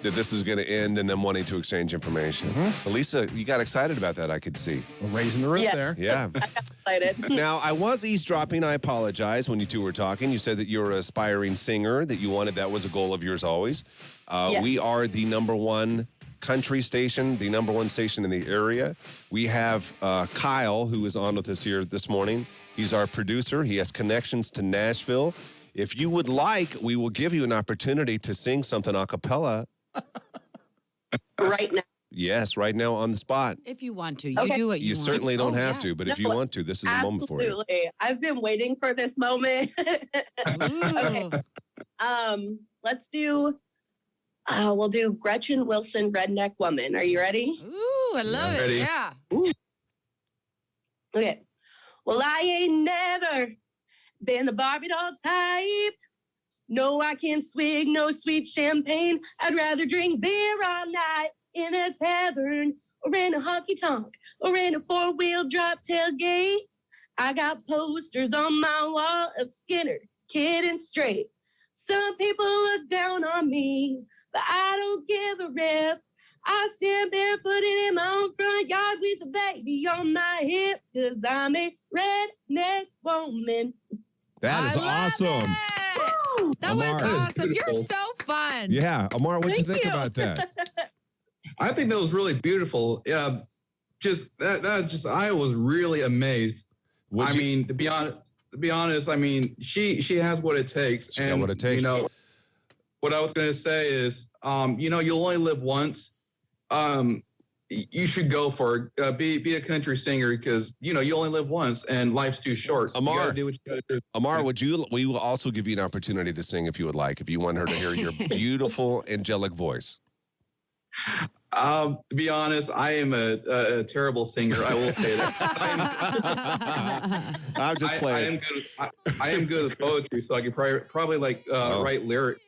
That this is going to end and them wanting to exchange information. Mm-hmm. Well, Lisa, you got excited about that, I could see. We're raising the roof there. Yeah. I got excited. Now, I was eavesdropping. I apologize when you two were talking. You said that you're an aspiring singer, that you wanted, that was a goal of yours always. Yes. We are the number one country station, the number one station in the area. We have Kyle, who is on with us here this morning. He's our producer. He has connections to Nashville. If you would like, we will give you an opportunity to sing something a cappella. Right now. Yes, right now on the spot. If you want to, you Okay. do what you You want. certainly don't Oh, have yeah. to, but if you No, want to, this is a moment for you. Absolutely. I've been waiting for this moment. Ooh. Let's do, we'll do Gretchen Wilson, Redneck Woman. Are you ready? Ooh, I love Ready. it. Yeah. Okay. Well, I ain't never been the Barbie doll type. No, I can't swig no sweet champagne. I'd rather drink beer all night in a tavern or in a honky tonk or in a four-wheel drop tailgate. I got posters on my wall of Skinner, Kid and Straight. Some people look down on me, but I don't give a rip. I stand barefooted in my own front yard with a baby on my hip, 'cause I'm a redneck woman. That is I love awesome. it. That Amar. was awesome. You're Beautiful. so fun. Yeah. Amar, what'd you Thank think you. about that? I think that was really beautiful. Yeah, just that just I was really amazed. What'd you- I mean, to be honest, I mean, she has what it takes. She got what it takes. You know, what I was gonna say is, you know, you'll only live once. You should go for it. Be a country singer, because you know you only live once and life's too short. Amar. You gotta do what you gotta do. Amar, we will also give you an opportunity to sing if you would like, if you want her to hear your beautiful, angelic voice. To be honest, I am a terrible singer. I will say that. I'm just playing. I am good with poetry, so I could probably like write lyrics.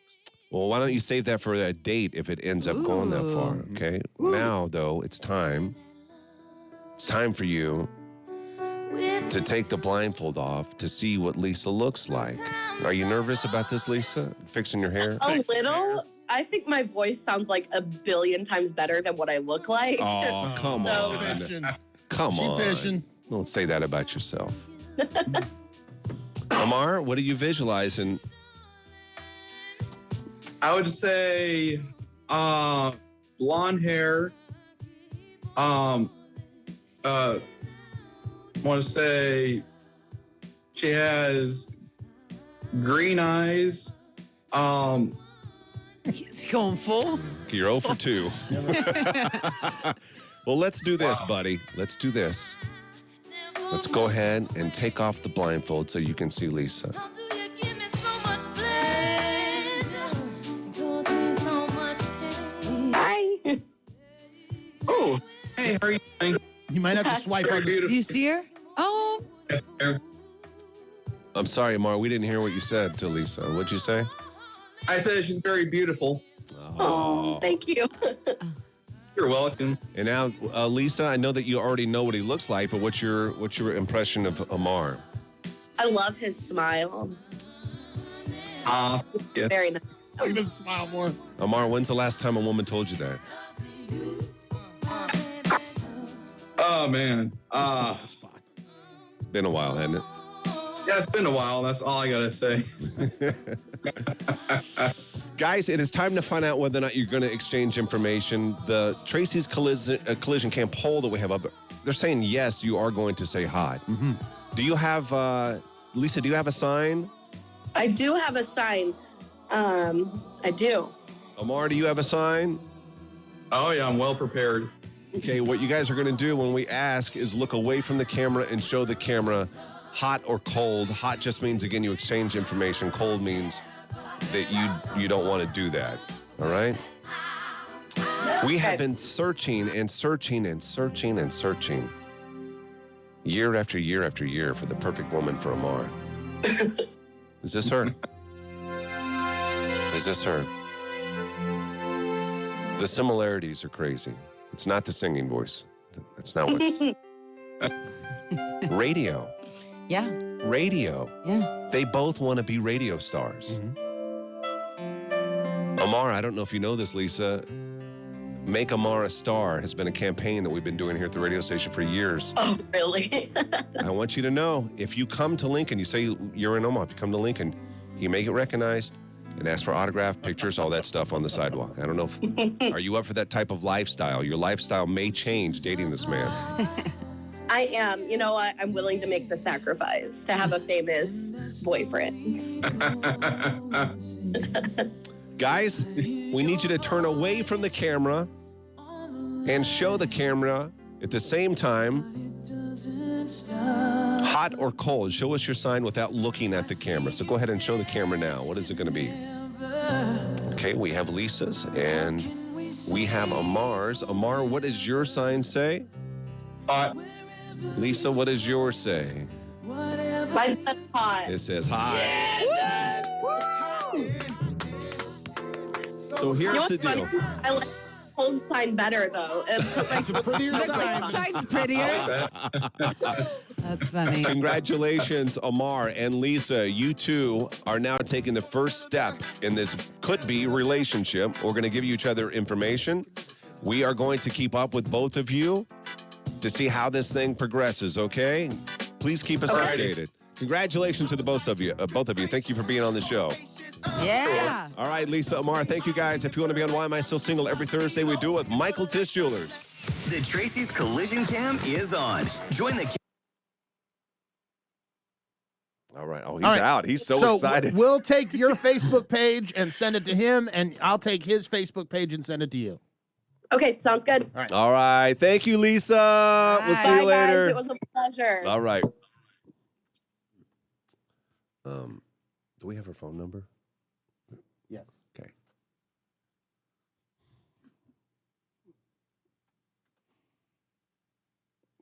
Well, why don't you save that for a date if it ends up going that far, okay? Now, though, it's time. It's time for you to take the blindfold off to see what Lisa looks like. Are you nervous about this, Lisa? Fixing your hair? A little. I think my voice sounds like a billion times better than what I look like. Oh, come So- on. Fishing. Come She on. fishing. Don't say that about yourself. Amar, what are you visualizing? I would say blonde hair. Want to say she has green eyes. He's going full. You're 0 for 2. Well, let's do this, buddy. Let's do this. Let's go ahead and take off the blindfold so you can see Lisa. Hi. Oh, hey, how are you doing? You might have to swipe Very on the beautiful. Do you see her? Oh, Yes, sir. I'm sorry, Amar. We didn't hear what you said to Lisa. What'd you say? I said she's very beautiful. Oh, thank you. You're welcome. And now, Lisa, I know that you already know what he looks like, but what's your impression of Amar? I love his smile. Yeah. Very nice. Look at him smile more. Amar, when's the last time a woman told you that? Oh man. Been a while, hasn't it? Yeah, it's been a while. That's all I gotta say. Guys, it is time to find out whether or not you're going to exchange information. The Tracy's Collision Camp poll that we have up, they're saying yes, you are going to say hi. Mm-hmm. Do you have, Lisa, do you have a sign? I do have a sign. I do. Amar, do you have a sign? Oh yeah, I'm well prepared. Okay, what you guys are going to do when we ask is look away from the camera and show the camera hot or cold. Hot just means, again, you exchange information. Cold means that you don't want to do that. All right? We have been searching and searching and searching and searching year after year after year for the perfect woman for Amar. Is this her? Is this her? The similarities are crazy. It's not the singing voice. That's not what's... Radio. Yeah. Radio. Yeah. They both want to be radio stars. Amar, I don't know if you know this, Lisa. Make Amar a Star has been a campaign that we've been doing here at the radio station for years. Oh, really? I want you to know, if you come to Lincoln, you say you're in Omaha, if you come to Lincoln, you may get recognized and ask for autograph pictures, all that stuff on the sidewalk. I don't know if, are you up for that type of lifestyle? Your lifestyle may change dating this man. I am. You know what? I'm willing to make the sacrifice to have a famous boyfriend. Guys, we need you to turn away from the camera and show the camera at the same time, hot or cold. Show us your sign without looking at the camera. So go ahead and show the camera now. What is it going to be? Okay, we have Lisa's and we have Amar's. Amar, what does your sign say? Hot. Lisa, what does yours say? Mine's hot. It says hot. So here's the deal. I like the cold sign better, though. It's a prettier sign. Sign's prettier. That's funny. Congratulations, Amar and Lisa. You two are now taking the first step in this could-be relationship. We're going to give you each other information. We are going to keep up with both of you to see how this thing progresses, okay? Please keep us updated. Congratulations to the both of you. Thank you for being on the show. Yeah. All right, Lisa, Amar, thank you guys. If you want to be on Why Am I Still Single every Thursday, we do it with Michael Tisch Jewelers. The Tracy's Collision Cam is on. Join the All right. Oh, he's All right. out. He's so excited. We'll take your Facebook page and send it to him, and I'll take his Facebook page and send it to you. Okay, sounds good. All right. Thank you, Lisa. We'll see you Bye, later. guys. It was a pleasure. All right. Do we have her phone number? Yes. Okay.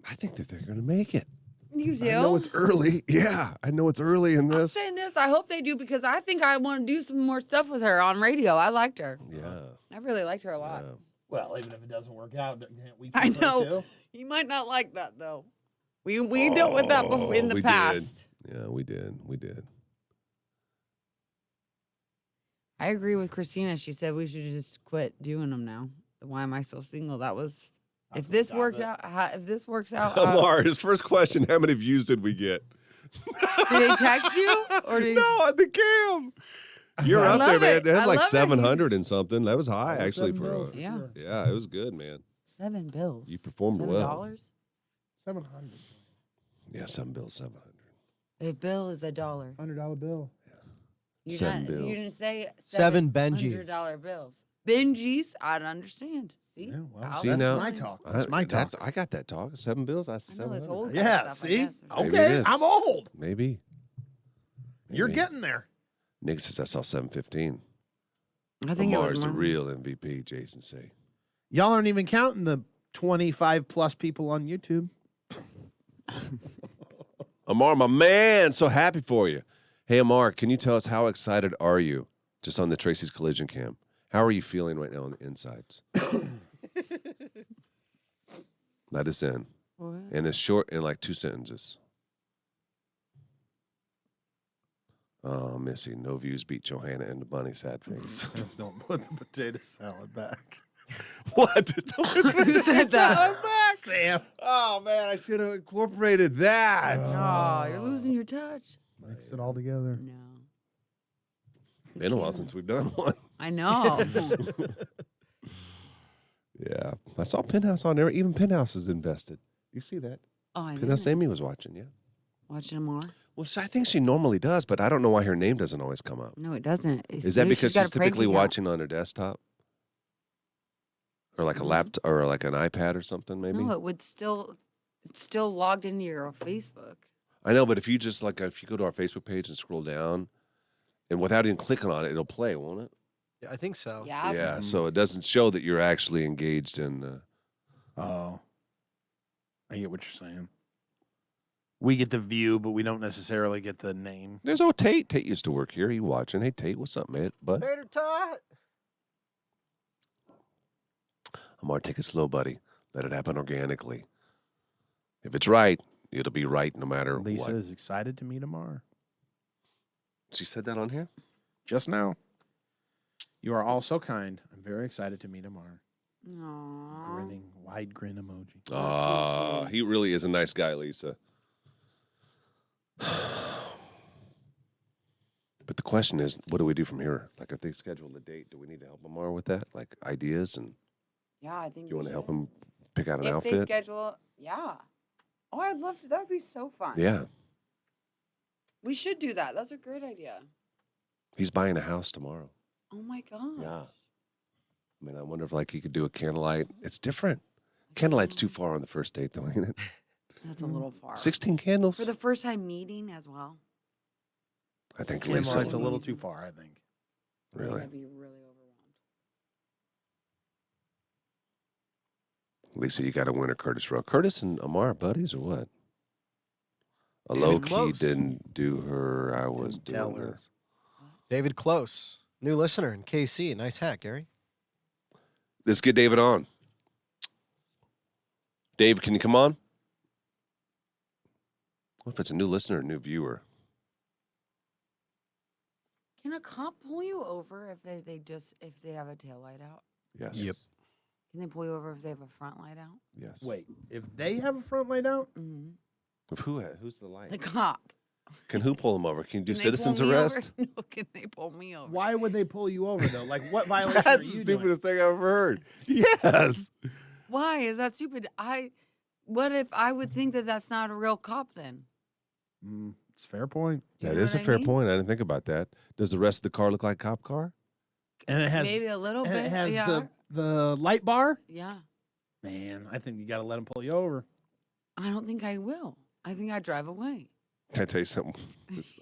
I think that they're going to make it. You do? I know it's early. Yeah, I know it's early in I'm this. saying this. I hope they do because I think I want to do some more stuff with her on radio. I liked her. Yeah. I really liked her a lot. Yeah. Well, even if it doesn't work out, can't we? I do so know. too? You might not like that though. We dealt with that before in the we past. Did. Yeah, we did. We did. I agree with Christina. She said we should just quit doing them now. The Why Am I Still Single? That was. If this works out, Amar, his first question: how many views did we get? did they text you or did No, on the cam. You're I up there, love man. it. It had I like love it. 700 and something. That was high, Oh, actually. 7 For bills, Yeah. sure. yeah, it was good, man. $7. You performed well. $7? 700. Yeah, 7 bills, 700. A bill is $1. $100 bill. You 7 bills. You didn't say Seven Benjis. $100 bills. Benjis, I'd understand. See? Yeah, well, Kyle's See, that's now- my talk. That's my talk. I got that talk. 7 bills. I I said know it's 700. old. Yeah, stuff, I see? guess. Maybe it Okay, is. I'm old. Maybe. You're Maybe. getting there. Nick says I saw 715. I think it Amar's was the more. real MVP, Jason say. Y'all aren't even counting the 25 plus people on YouTube. Amar, my man, so happy for you. Hey, Amar, can you tell us how excited are you just on the Tracy's Collision Cam? How are you feeling right now on the insides? Let us in. What? And it's short in like 2 sentences. Oh, Missy, no views beat Johanna and the bunny sad face. Don't put the potato salad back. What? Who said that? Sam. Oh, man, I should have incorporated that. Oh, you're losing your touch. Mix it all together. No. Been a while since we've done one. I know. Yeah. I saw Penthouse on there. Even Penthouse is invested. You see that? Oh, I Penthouse know. Amy was watching, yeah. Watching them more? Well, I think she normally does, but I don't know why her name doesn't always come up. No, it doesn't. Is that because she's typically watching on her desktop? Or like a laptop or like an iPad or something, maybe? No, it's still logged into your Facebook. I know, but if you just if you go to our Facebook page and scroll down, and without even clicking on it, it'll play, won't it? Yeah, I think so. Yeah. Yeah, so it doesn't show that you're actually engaged in the. Oh. I get what you're saying. We get the view, but we don't necessarily get the name. There's old Tate. Tate used to work here. He watching. Hey, Tate, what's up, man? Bud? Tater tot. I'm going to take it slow, buddy. Let it happen organically. If it's right, it'll be right no matter Lisa what. is excited to meet Amar. She said that on here? Just now. You are all so kind. I'm very excited to meet Amar. Aww. Grinning, wide grin emoji. Ah, he really is a nice guy, Lisa. But the question is, what do we do from here? Like, if they schedule a date, do we need to help Amar with that? Like, ideas? And Yeah, I think you want to should. help him pick out an if outfit? they schedule, yeah. Oh, I'd love to. That would be so fun. Yeah. We should do that. That's a great idea. He's buying a house tomorrow. Oh my gosh. Yeah. I mean, I wonder if, he could do a candlelight. It's different. Candlelight's too far on the first date, though, ain't it? That's a little far. 16 candles? For the first time meeting as well. I think Candlelight's Lisa's a little too far, I think. really. I'd be really overwhelmed. Lisa, you got to win her Curtis Rowe. Curtis and Amar are buddies or what? A David low key Close. didn't do her. I was Didn't tell doing her. this. David Close, new listener in KC. Nice hat, Gary. Let's get David on. Dave, can you come on? What if it's a new listener or a new viewer? Can a cop pull you over if they have a tail light out? Yes. Yep. Can they pull you over if they have a front light out? Yes. Wait, if they have a front light out? Mm-hmm. Of who's the light? The cop. Can who pull him over? Can you do Can they pull citizens me arrest? over? No, can they pull me over? Why would they pull you over, though? Like, what violation are That's you the doing? stupidest thing I've ever heard. Yes. Why is that stupid? What if I would think that that's not a real cop then? It's a fair point. You That know is a what I fair mean? point. I didn't think about that. Does the rest of the car look like a cop car? And it has, Maybe a little and bit. it has yeah. the light bar? Yeah. Man, I think you got to let them pull you over. I don't think I will. I think I'd drive away. Can I tell you something?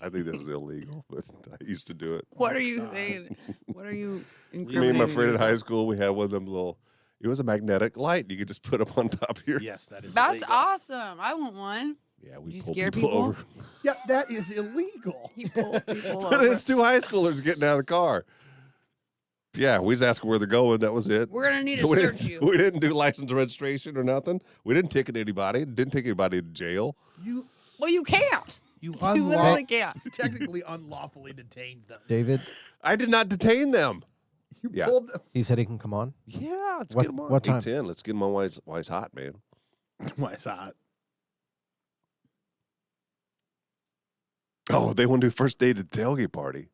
I think this is illegal, but I used to do it. What are you saying? What are you Me and my incriminating friend in high yourself? school, we had one of them it was a magnetic light. You could just put up on top here. Yes, that is That's illegal. awesome. I want one. Yeah, we You pull scare people people? over. Yeah, that is illegal. You pull people But over. it's 2 high schoolers getting out of the car. Yeah, we just asked where they're going. That was it. We're gonna need to we search didn't, you. We didn't do license registration or nothing. We didn't ticket anybody. Didn't take anybody to jail. You Well, you can't. you You literally can't. technically unlawfully detained them. David, I did not detain them. You Yeah. pulled them. he said he can come on. Yeah, let's What- get them on. what time? 8:10. Let's get them on while he's hot, man. Why it's hot. Oh, they want to do first date at the tailgate party.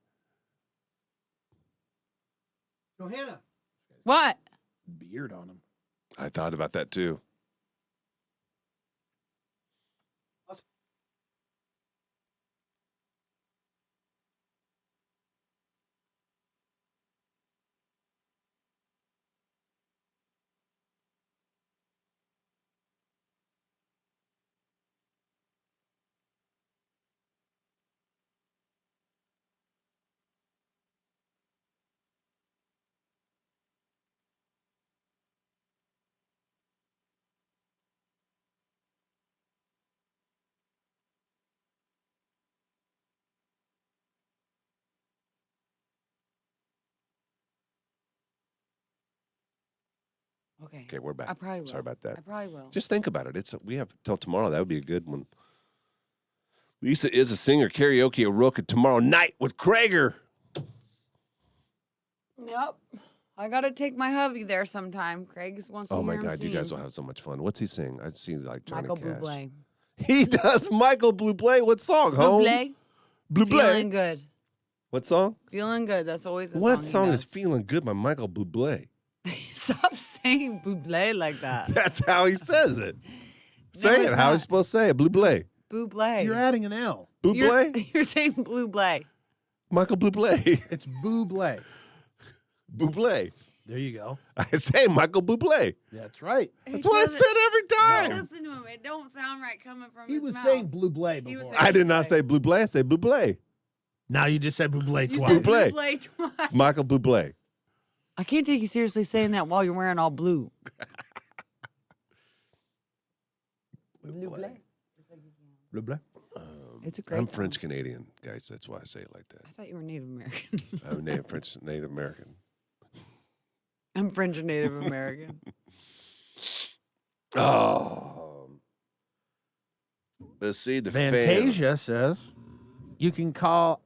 Johanna. What? Beard on him. I thought about that too. Okay. Okay, we're back. I probably will. Sorry about that. I probably will. Just think about it. We have till tomorrow. That would be a good one. Lisa is a singer. Karaoke a Rook tomorrow night with Krager. Yep. I got to take my hubby there sometime. Craig wants to Oh hear my him God, you guys sing. will have so much fun. What's he sing? I'd see like Johnny Michael Cash. Bublé. He does Michael Bublé. What song? Home? Bublé. Bublé. Feeling good. What song? Feeling good. That's always the What song song he is does. Feeling Good by Michael Bublé? Stop saying Bublé like that. That's how he says it. Say it's it. How are you not. supposed to say it? Bublé. Bublé. You're adding an L. Bublé? You're saying Bublé. Michael Bublé. It's Bublé. Bublé. There you go. I say Michael Bublé. That's right. That's what I said every time. Listen to him. It don't sound right coming from He his was mouth. saying Bublé He was before. saying- I did not say Bublé. I said Bublé. Now you just said Bublé You twice. said Bublé. Bublé twice. Michael Bublé. I can't take you seriously saying that while you're wearing all blue. Bublé. Bublé. It's a great I'm song. French Canadian, guys. That's why I say it like that. I thought you were Native American. I'm Native American. I'm French and Native American. Oh. Let's see the Fantasia says you can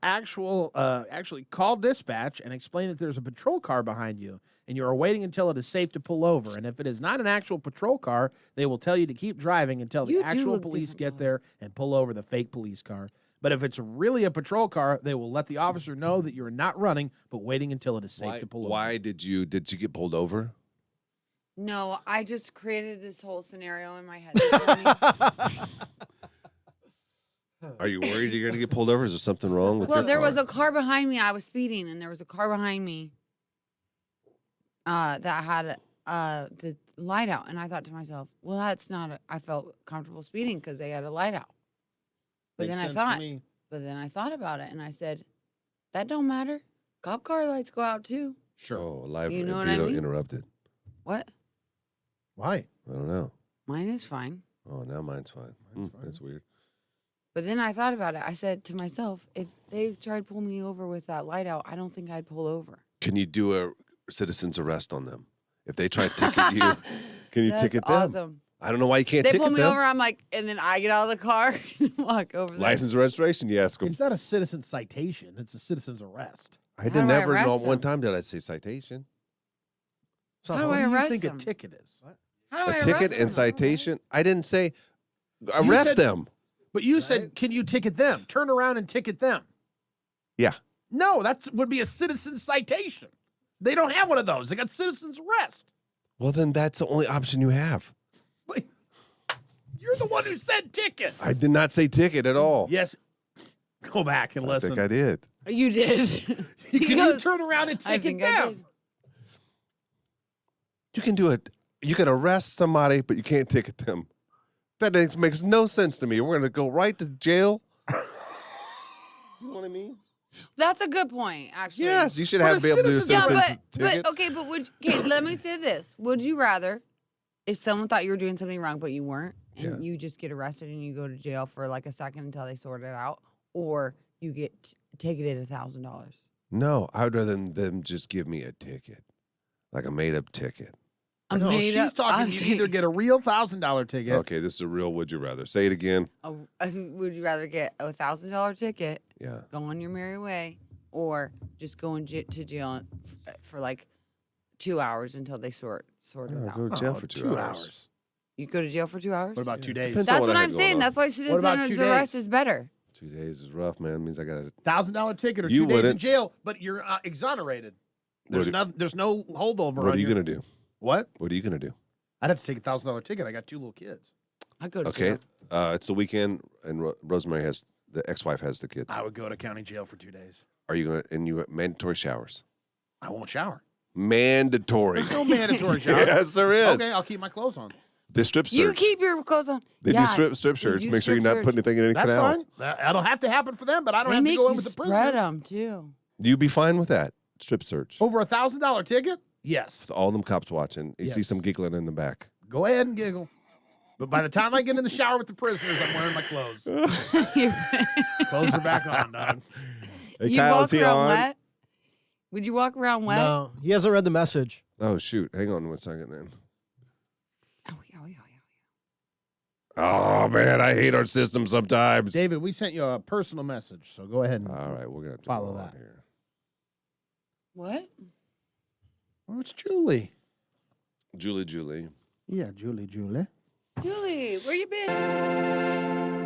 actually call dispatch and explain that there's a patrol car behind you and you are waiting until it is safe to pull over. And if it is not an actual patrol car, they will tell you to keep driving until You the do actual look police different get there and pull over the fake police car. But if it's really a patrol car, they will let the officer know that you're not running, but waiting until it is safe to pull over. Why did you get pulled over? No, I just created this whole scenario in my head this morning. Are you worried you're going to get pulled over? Is there something wrong with Well, your there car? was a car behind me. I was speeding, and there was a car behind me that had the light out. And I thought to myself, well, that's not. I felt comfortable speeding because they had a light out. But Makes then I sense to thought, me. about it, and I said, that don't matter. Cop car lights go out too. Sure. Oh, live You know what I video mean? interrupted. What? Why? I don't know. Mine is fine. Oh, now mine's fine. Mine's fine. That's weird. But then I thought about it. I said to myself, if they tried to pull me over with that light out, I don't think I'd pull over. Can you do a citizen's arrest on them? If they try to ticket you, can you That's ticket them? awesome. I don't know why you can't They ticket pull me them. over, I'm like, and then I get out of the car and walk over there. License and registration, you ask them. It's not a citizen citation. It's a citizen's arrest. I How did do I never arrest know. One them? time did I say citation? So How do what I do you arrest think them? a ticket is? How do I A arrest ticket them? and citation? I didn't say arrest said- them. But you said, can you ticket them? Turn around and ticket them. Yeah. No, that would be a citizen citation. They don't have one of those. They got citizen's arrest. Well, then that's the only option you have. Wait, you're the one who said ticket. I did not say ticket at all. Yes. Go back and I listen. think I did. You did. Can He you goes, turn around and I ticket think I them? did. You can do it. You can arrest somebody, but you can't ticket them. That makes no sense to me. We're going to go right to jail. You know what I mean? That's a good point, actually. Yes, you should But have a to be able to do a citizen- Yeah, citizen's but ticket. okay, but okay, let me say this. Would you rather if someone thought you were doing something wrong but you weren't and Yeah. you just get arrested and you go to jail for like a second until they sort it out, or you get ticketed $1,000? No, I would rather them just give me a ticket, like a made-up ticket. No, she's talking. You either get a real $1,000 ticket. Okay, this is a real would you rather. Say it again. Would you rather get a $1,000 ticket, Yeah. go on your merry way, or just go to jail for like 2 hours until they sort it I'll out? go to jail Oh, for 2 hours. You go to jail for 2 hours? What about 2 days? Depends on That's what what I I'm had going saying. on. That's why about 2 citizen's arrest days? is better. 2 days is rough, man. It means I got to. $1,000 ticket or You 2 days in wouldn't. jail, but you're exonerated. There's no holdover. What are you your- going to do? What? What are you going to do? I'd have to take a $1,000 ticket. I got 2 little kids. I go to Okay. jail. It's the weekend, and Rosemary has the ex-wife has the kids. I would go to county jail for 2 days. Are you going to? And you mandatory showers. I won't shower. Mandatory. There's no mandatory shower. Yes, there is. Okay, I'll keep my clothes on. The strip search. You keep your clothes on. They Yeah, do strip they shirts. do Make sure you're strip not putting anything in any That's canals. fine. That'll have to happen for them, but I don't They have to make go in you with the spread prisoners. them too. You'd be fine with that strip search. Over $1,000 ticket? Yes. All them cops watching. You see Yes. some giggling in the back. Go ahead and giggle. But by the time I get in the shower with the prisoners, I'm wearing my clothes. Clothes are back on, dog. Hey, You Kyle, walk is he around on? wet? Would you walk around wet? No, he hasn't read the message. Oh shoot! Hang on one second, then. Oh, man, I hate our system sometimes. David, we sent you a personal message, so go ahead and All right, we're going to follow that. Here. What? Oh, it's Julie. Julie. Yeah, Julie. Julie, where you been?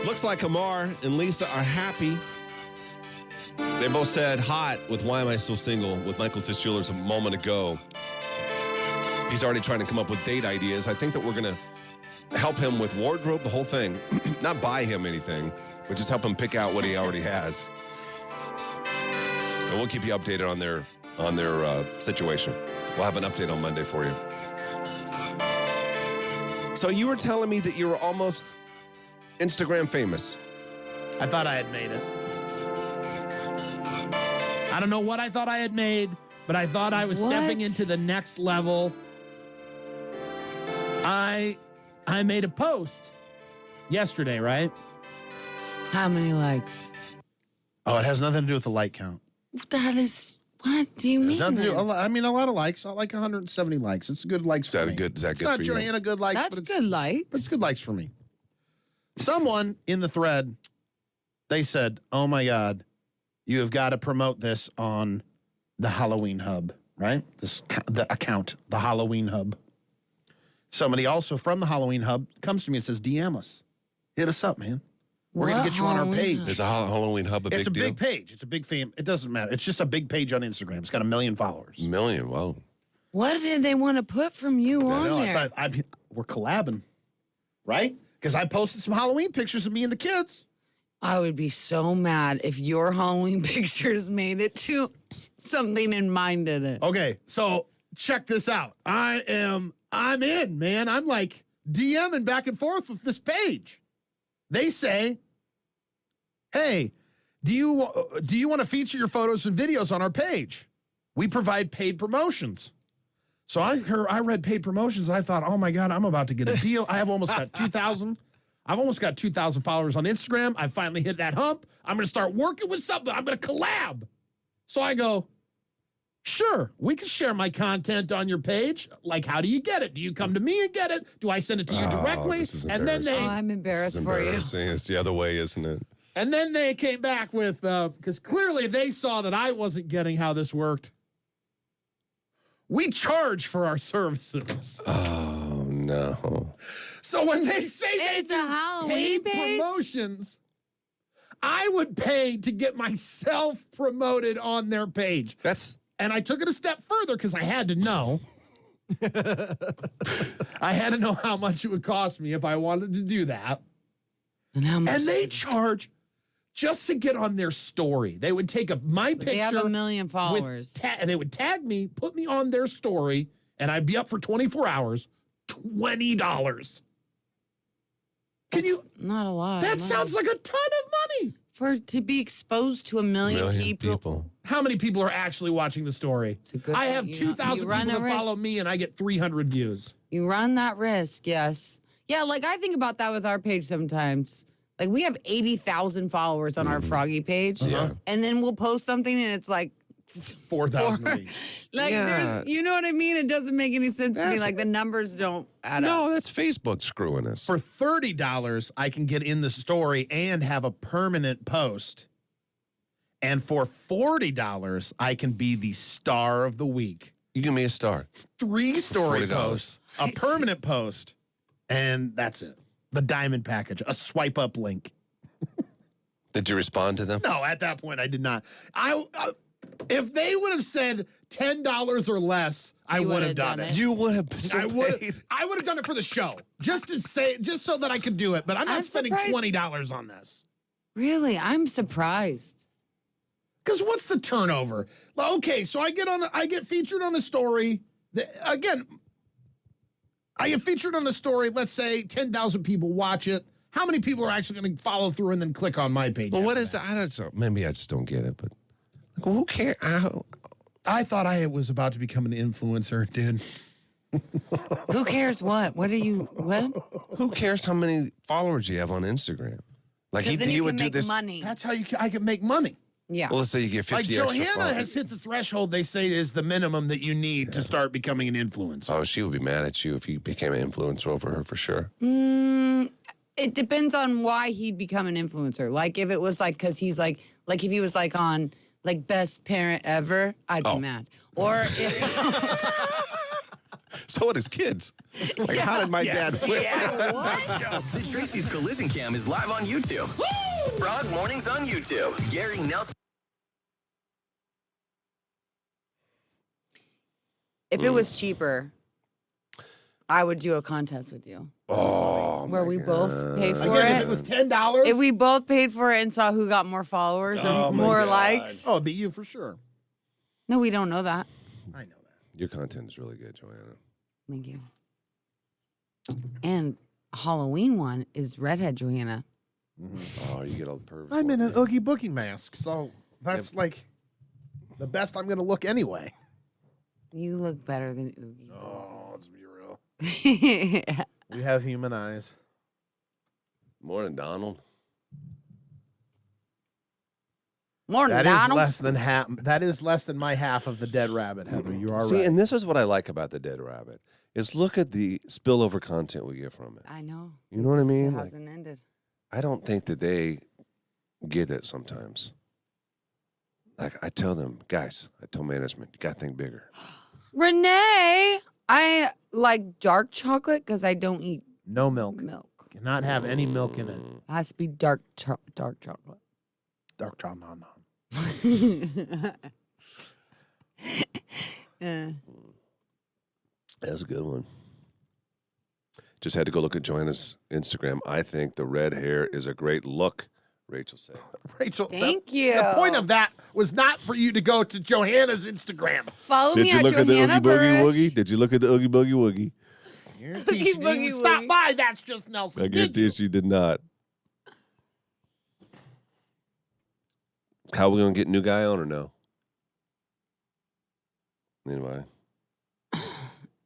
Looks like Amar and Lisa are happy. They both said hot with Why Am I So Single with Michael Tischulers a moment ago. He's already trying to come up with date ideas. I think that we're going to help him with wardrobe, the whole thing. Not buy him anything, but just help him pick out what he already has. And we'll keep you updated on their situation. We'll have an update on Monday for you. So you were telling me that you were almost Instagram famous. I thought I had made it. I don't know what I thought I had made, but I thought I was stepping into the next level. I made a post yesterday, right? How many likes? Oh, it has nothing to do with the like count. That is, what do you mean? Nothing to do, then? I mean, a lot of likes. I like 170 likes. It's a good likes. Is that for a me. good? Is that It's good not for you? Joanna good likes, That's but it's good likes. It's good likes for me. Someone in the thread, they said, "Oh my God, you have got to promote this on the Halloween Hub, right? The account, the Halloween Hub." Somebody also from the Halloween Hub comes to me and says, "DM us, hit us up, man. We're gonna get you on our page." Is a Halloween Hub a big It's a deal? big page. It's a big fam. It doesn't matter. It's just a big page on Instagram. It's got 1 million followers. Million. Wow. What did they want to put from you on No, there? I thought we're collabing, right? Because I posted some Halloween pictures of me and the kids. I would be so mad if your Halloween pictures made it to something and mine didn't. Okay, so check this out. I'm in, man. I'm like DMing back and forth with this page. They say, "Hey, do you want to feature your photos and videos on our page? We provide paid promotions." So I read paid promotions. And I thought, oh my God, I'm about to get a deal. I have almost got 2,000. I've almost got 2,000 followers on Instagram. I finally hit that hump. I'm going to start working with something. I'm going to collab. So I go, sure, we can share my content on your page. Like, how do you get it? Do you come to me and get it? Do I send it to you directly? This is And then embarrassing. I'm embarrassed It's for you. embarrassing. It's the other way, isn't it? And then they came back with, because clearly they saw that I wasn't getting how this worked. We charge for our services. Oh, no. So when they say It's they a do Halloween paid page? promotions, I would pay to get myself promoted on their page. And I took it a step further because I had to know. I had to know how much it would cost me if I wanted to do that. And how much? And they charge just to get on their story. They would take my picture. They have 1 million followers. And they would tag me, put me on their story, and I'd be up for 24 hours. $20. Can you? Not a lot. That sounds like a ton of money. To be exposed to 1 million people. How many people are actually watching the story? It's a good I thing. have You 2,000 run people a that risk. follow me, and I get 300 views. You run that risk, yes. Yeah, like I think about that with our page sometimes. Like we have 80,000 followers on our Froggy page. Yeah. And then we'll post something and it's like 4,000 a week. like Yeah. there's, you know what I mean? It doesn't make any sense to me. Like the numbers don't add up. No, that's Facebook screwing us. For $30, I can get in the story and have a permanent post. And for $40, I can be the star of the week. You give me a star. 3 story $40. posts, a permanent post, and that's it. The diamond package, a swipe up link. Did you respond to them? No, at that point I did not. If they would have said $10 or less, I You would have would've done done it. it. You would have I would have done it for the show, just so that I could do it. But I'm not I'm spending surprised- $20 on this. Really? I'm surprised. Because what's the turnover? Okay, so I get featured on a story. Again, I get featured on a story. Let's say 10,000 people watch it. How many people are actually going to follow through and then click on my page? Well, what after is that? that? I don't know. Maybe I just don't get it, but like, who cares? I thought I was about to become an influencer, dude. Who cares what? What? Who cares how many followers you have on Instagram? Like Because then he you would can do make this. money. That's how I can make money. Yeah. Well, let's say you get 50 Like extra Johanna followers. has hit the threshold they say is the minimum that you need to start becoming an influencer. Oh, she would be mad at you if you became an influencer over her for sure. It depends on why he'd become an influencer. Like if it was like because he's like if he was like on like best parent ever, I'd be mad. Or if, So what his kids? Like, how did my dad win? The Tracy's Collision Cam is live on YouTube. Frog Mornings on YouTube. Gary Nelson. if it was cheaper, I would do a contest with you. Oh, Where we both pay for Again, if it. it was $10. If we both paid for it and saw who got more followers or more likes. Oh, it'd be you for sure. No, we don't know that. I know that. Your content is really good, Joanna. Thank you. And Halloween one is Redhead Joanna. Oh, you get all the pervs. I'm for in it, an yeah. Oogie Boogie mask, so that's like the best I'm going to look anyway. You look better than Oogie. Oh, let's be real. Yeah. We have human eyes. Morning, Donald. Morning, That is Donald. less than half. That is less than my half of the dead rabbit, Heather. You are See, right. and this is what I like about the Dead Rabbit is look at the spillover content we get from it. I know. You know what I mean? It Like, hasn't ended. I don't think that they get it sometimes. Like I tell them, guys, I tell management, you got to think bigger. Renee, I like dark chocolate because I don't eat No milk. milk. Cannot have any milk in it. Mm. It has to be dark chocolate. Dark chocolate. No. That's a good one. Just had to go look at Joanna's Instagram. I think the red hair is a great look, Rachel said. Rachel, Thank you. The point of that was not for you to go to Johanna's Instagram. Follow Did me you at look at the Johanna Oogie Boogie Bush. Woogie? Did you look at the Oogie Boogie Woogie? You're Oogie teaching. You Boogie didn't stop Woogie. by. That's just Nelson. I Did guarantee she did not. How are we going to get new guy on or no? Anyway.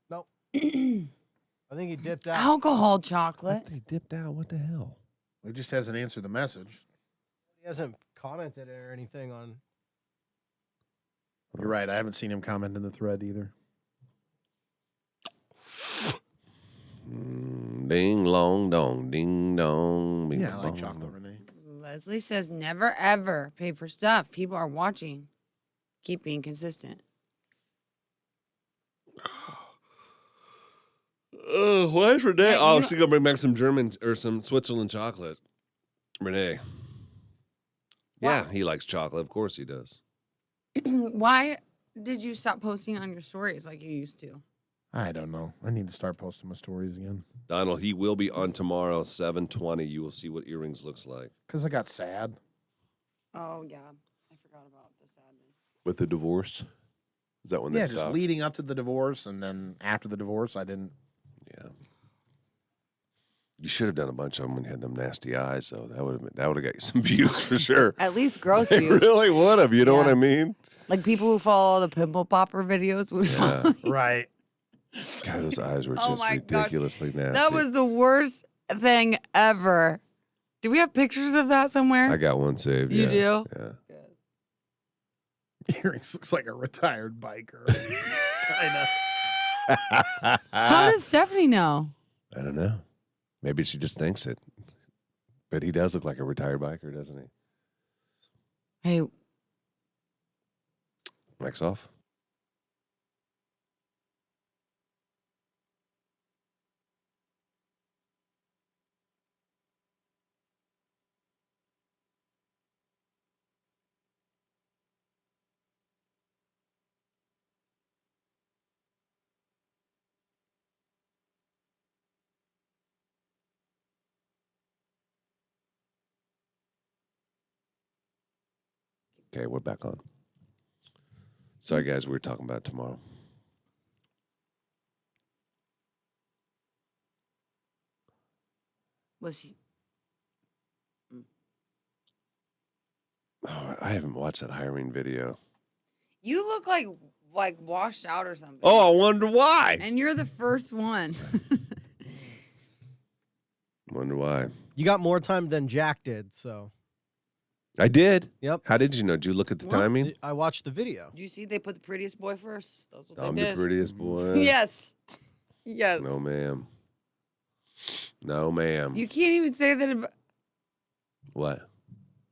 Nope. I think he dipped out. Alcohol chocolate. They dipped out. What the hell? He just hasn't answered the message. He hasn't commented or anything on. You're right. I haven't seen him comment in the thread either. Ding long dong, ding dong. Bing, Yeah, I like bong. chocolate, Renee. Leslie says never ever pay for stuff. People are watching. Keep being consistent. Why is Renee? Yeah, Oh, you- she's gonna bring back some German or some Switzerland chocolate. Renee. Yeah, he likes chocolate. Of course he does. Why did you stop posting on your stories like you used to? I don't know. I need to start posting my stories again. Donald, he will be on tomorrow, 7:20. You will see what earrings looks like Because I got sad. Oh yeah, I forgot about the sadness. with the divorce. Is that when they Yeah, just stopped? leading up to the divorce, and then after the divorce, I didn't. Yeah. You should have done a bunch of them when you had them nasty eyes, though. That would have got you some views for sure. At least gross They views. really would have. You know what Yeah. I mean? Like people who follow the pimple popper videos would Yeah. follow. Right. God, those eyes were Oh just my gosh. ridiculously nasty. That was the worst thing ever. Do we have pictures of that somewhere? I got one saved. You yeah. do? Yeah. Earrings looks like a retired biker. kind of. How does Stephanie know? I don't know. Maybe she just thinks it. But he does look like a retired biker, doesn't he? Hey, Mike's off. Okay, we're back on. Sorry, guys, we were talking about tomorrow. was he? Oh, I haven't watched that hiring video. You look like washed out or something. Oh, I wonder why. And you're the first one. Wonder why. You got more time than Jack did, so I did. Yep. How did you know? Did you look at the Well, timing? I watched the video. Do you see they put the prettiest boy first? That's what I'm they the did. prettiest boy. Yes. Yes. No, ma'am. No, ma'am. You can't even say that about... What?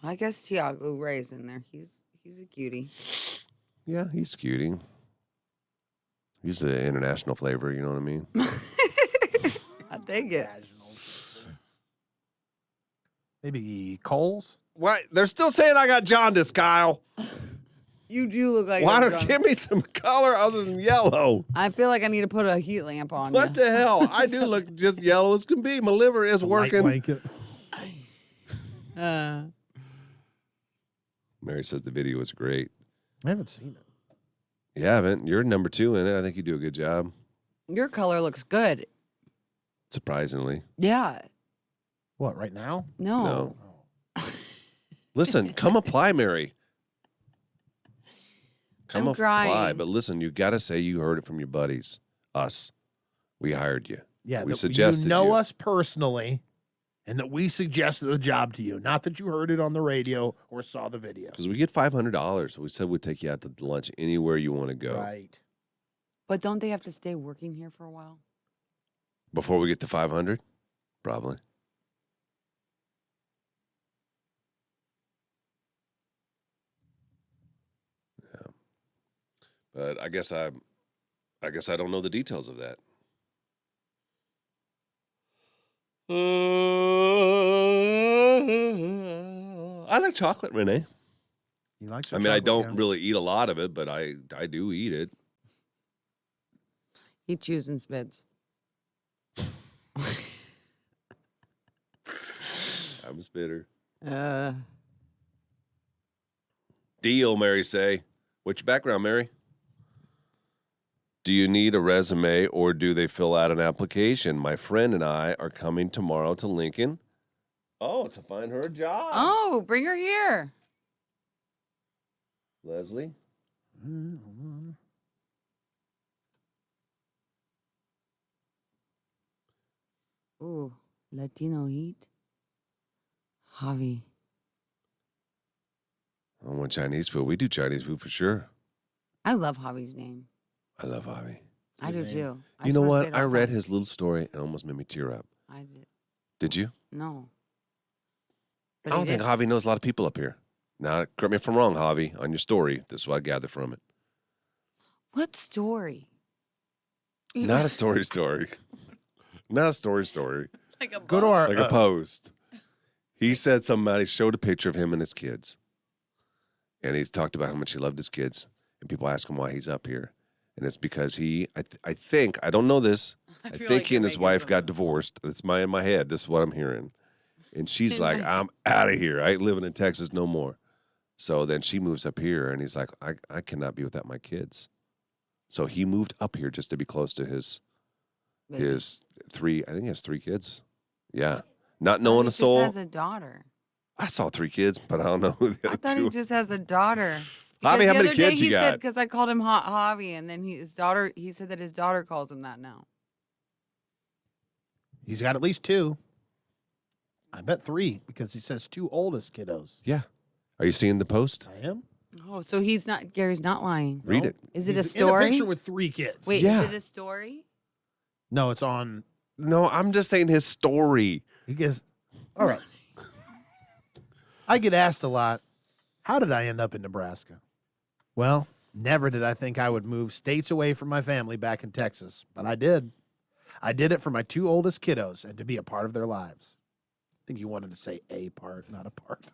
I guess Tiago Ray's in there. He's a cutie. Yeah, he's cutie. He's the international flavor, you know what I mean? I take it. Maybe Coles? What? They're still saying I got jaundice, Kyle. You do look like Why a don't drunk. give me some color other than yellow? I feel like I need to put a heat lamp on What you. the hell? I do look just yellow as can be. My liver is Light working. blanket. Mary says the video was great. I haven't seen it. You haven't. You're number 2 in it. I think you do a good job. Your color looks good. Surprisingly. Yeah. What, right now? No. Listen, come apply, Mary. Come I'm apply. crying. But listen, you got to say you heard it from your buddies. Us. We hired you. Yeah, We that suggested you know you. us personally, and that we suggested the job to you. Not that you heard it on the radio or saw the video. Because we get $500. We said we'd take you out to lunch anywhere you want to go. Right. But don't they have to stay working here for a while? Before we get to 500? Probably. Yeah. But I guess I don't know the details of that. I like chocolate, Renee. He likes I our mean, I chocolate, don't yeah. really eat a lot of it, but I do eat it. He chews and spits. I'm a spitter. Uh, Deal, Mary say. What's your background, Mary? Do you need a resume or do they fill out an application? My friend and I are coming tomorrow to Lincoln. Oh, to find her a job. oh, bring her here. Leslie? Ooh, Latino heat. Javi. I want Chinese food. We do Chinese food for sure. I love Javi's name. I love Javi. I do name. too. I You just know wanna say what? it I all the read time. his little story and almost made me tear up. I did. Did you? No. But I he don't think did. Javi knows a lot of people up here. Now, correct me if I'm wrong, Javi, on your story. This is what I gather from it. What story? Not a story. Not a story. like a Go to our Like a post. He said somebody showed a picture of him and his kids. And he's talked about how much he loved his kids. And people ask him why he's up here. And it's because I think, I don't know this. I feel think like he you're and his making wife something got up. divorced. That's in my head. This is what I'm hearing. And she's In like, my- I'm out of here. I ain't living in Texas no more. So then she moves up here and he's like, I cannot be without my kids. So he moved up here just to be close to his Baby. three, I think he has 3 kids. Yeah. Not I thought knowing he a soul. Just has a daughter. I saw 3 kids, but I don't know who the I other thought 2 he just has a daughter. Javi, Because how the many other day kids you he said, got? because I called him Javi, and then his daughter, he said that his daughter calls him that now. He's got at least 2. I bet 3 because he says 2 oldest kiddos. Yeah. Are you seeing the post? I am. Oh, so Gary's not lying. Read No. it. Is it a He's story? In a picture with 3 kids. Wait, Yeah. is it a story? No, it's on. No, I'm just saying his story. He gets. All right. I get asked a lot, how did I end up in Nebraska? Well, never did I think I would move states away from my family back in Texas, but I did. I did it for my 2 oldest kiddos and to be a part of their lives. I think you wanted to say a part, not a part.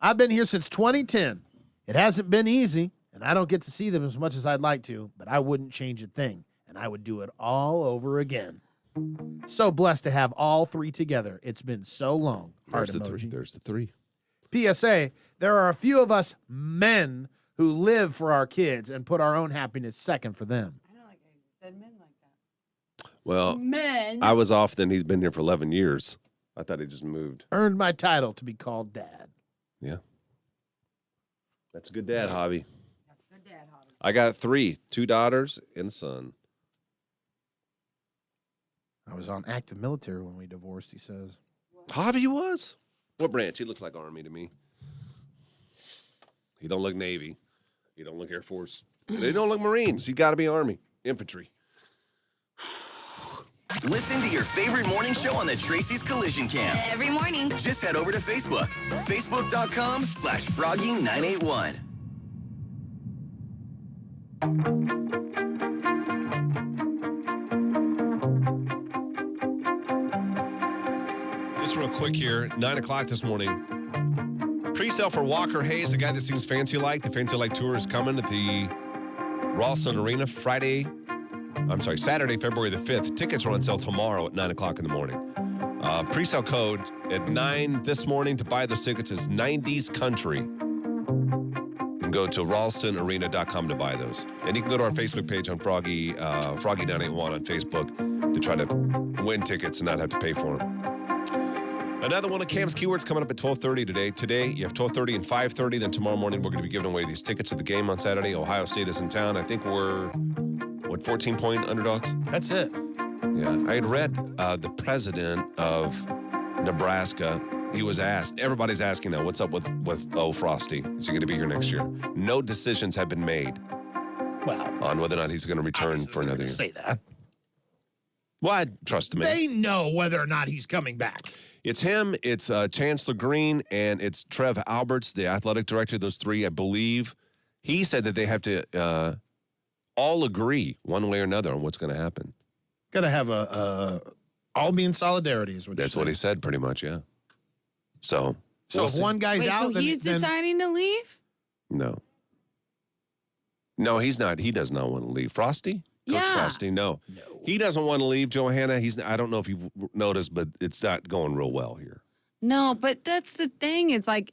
I've been here since 2010. It hasn't been easy, and I don't get to see them as much as I'd like to, but I wouldn't change a thing, and I would do it all over again. So blessed to have all 3 together. It's been so long. Heart There's the 3. emoji. There's the 3. PSA, there are a few of us men who live for our kids and put our own happiness second for them. I don't like how you said men like that. Well, Men. I was off then. He's been here for 11 years. I thought he just moved. Earned my title to be called dad. Yeah. That's a good dad, Javi. That's good dad, Javi. I got 3, 2 daughters and a son. I was on active military when we divorced, he says. Javi was? What branch? He looks like Army to me. He don't look Navy. He don't look Air Force. They don't look Marines. He got to be Army. Infantry. Listen to your favorite morning show on the Tracy's Collision Cam. Every morning. Just head over to Facebook. Facebook.com/Froggy981. Just real quick here, 9 o'clock this morning. Pre-sale for Walker Hayes, the guy that sings Fancy Like. The Fancy Like tour is coming at the Ralston Arena Saturday, February the 5th. Tickets are on sale tomorrow at 9 o'clock in the morning. Pre-sale code at 9 this morning to buy those tickets is 90s Country. You can go to ralstonarena.com to buy those. And you can go to our Facebook page on Froggy981 on Facebook to try to win tickets and not have to pay for them. Another one of Cam's keywords coming up at 12:30 today. Today, you have 12:30 and 5:30. Then tomorrow morning, we're going to be giving away these tickets to the game on Saturday. Ohio State is in town. I think we're, 14-point underdogs? That's it. Yeah. I had read the president of Nebraska. He was asked, everybody's asking now, what's up with Frosty? Is he going to be here next year? No decisions have been made on whether or not he's going to return for another year. Say that. Well, I trust him. They know whether or not he's coming back. It's him, it's Chancellor Green, and it's Trev Alberts, the athletic director. Those three, I believe. He said that they have to all agree one way or another on what's going to happen. Got to have all be in solidarity is what That's what he said, pretty much, yeah. So we'll if one guy's Wait, out, so he's deciding to leave? No, he's not. He does not want to leave. Frosty? Coach Frosty, no. He doesn't want to leave, Johanna. I don't know if you've noticed, but it's not going real well here. No, but that's the thing. It's like,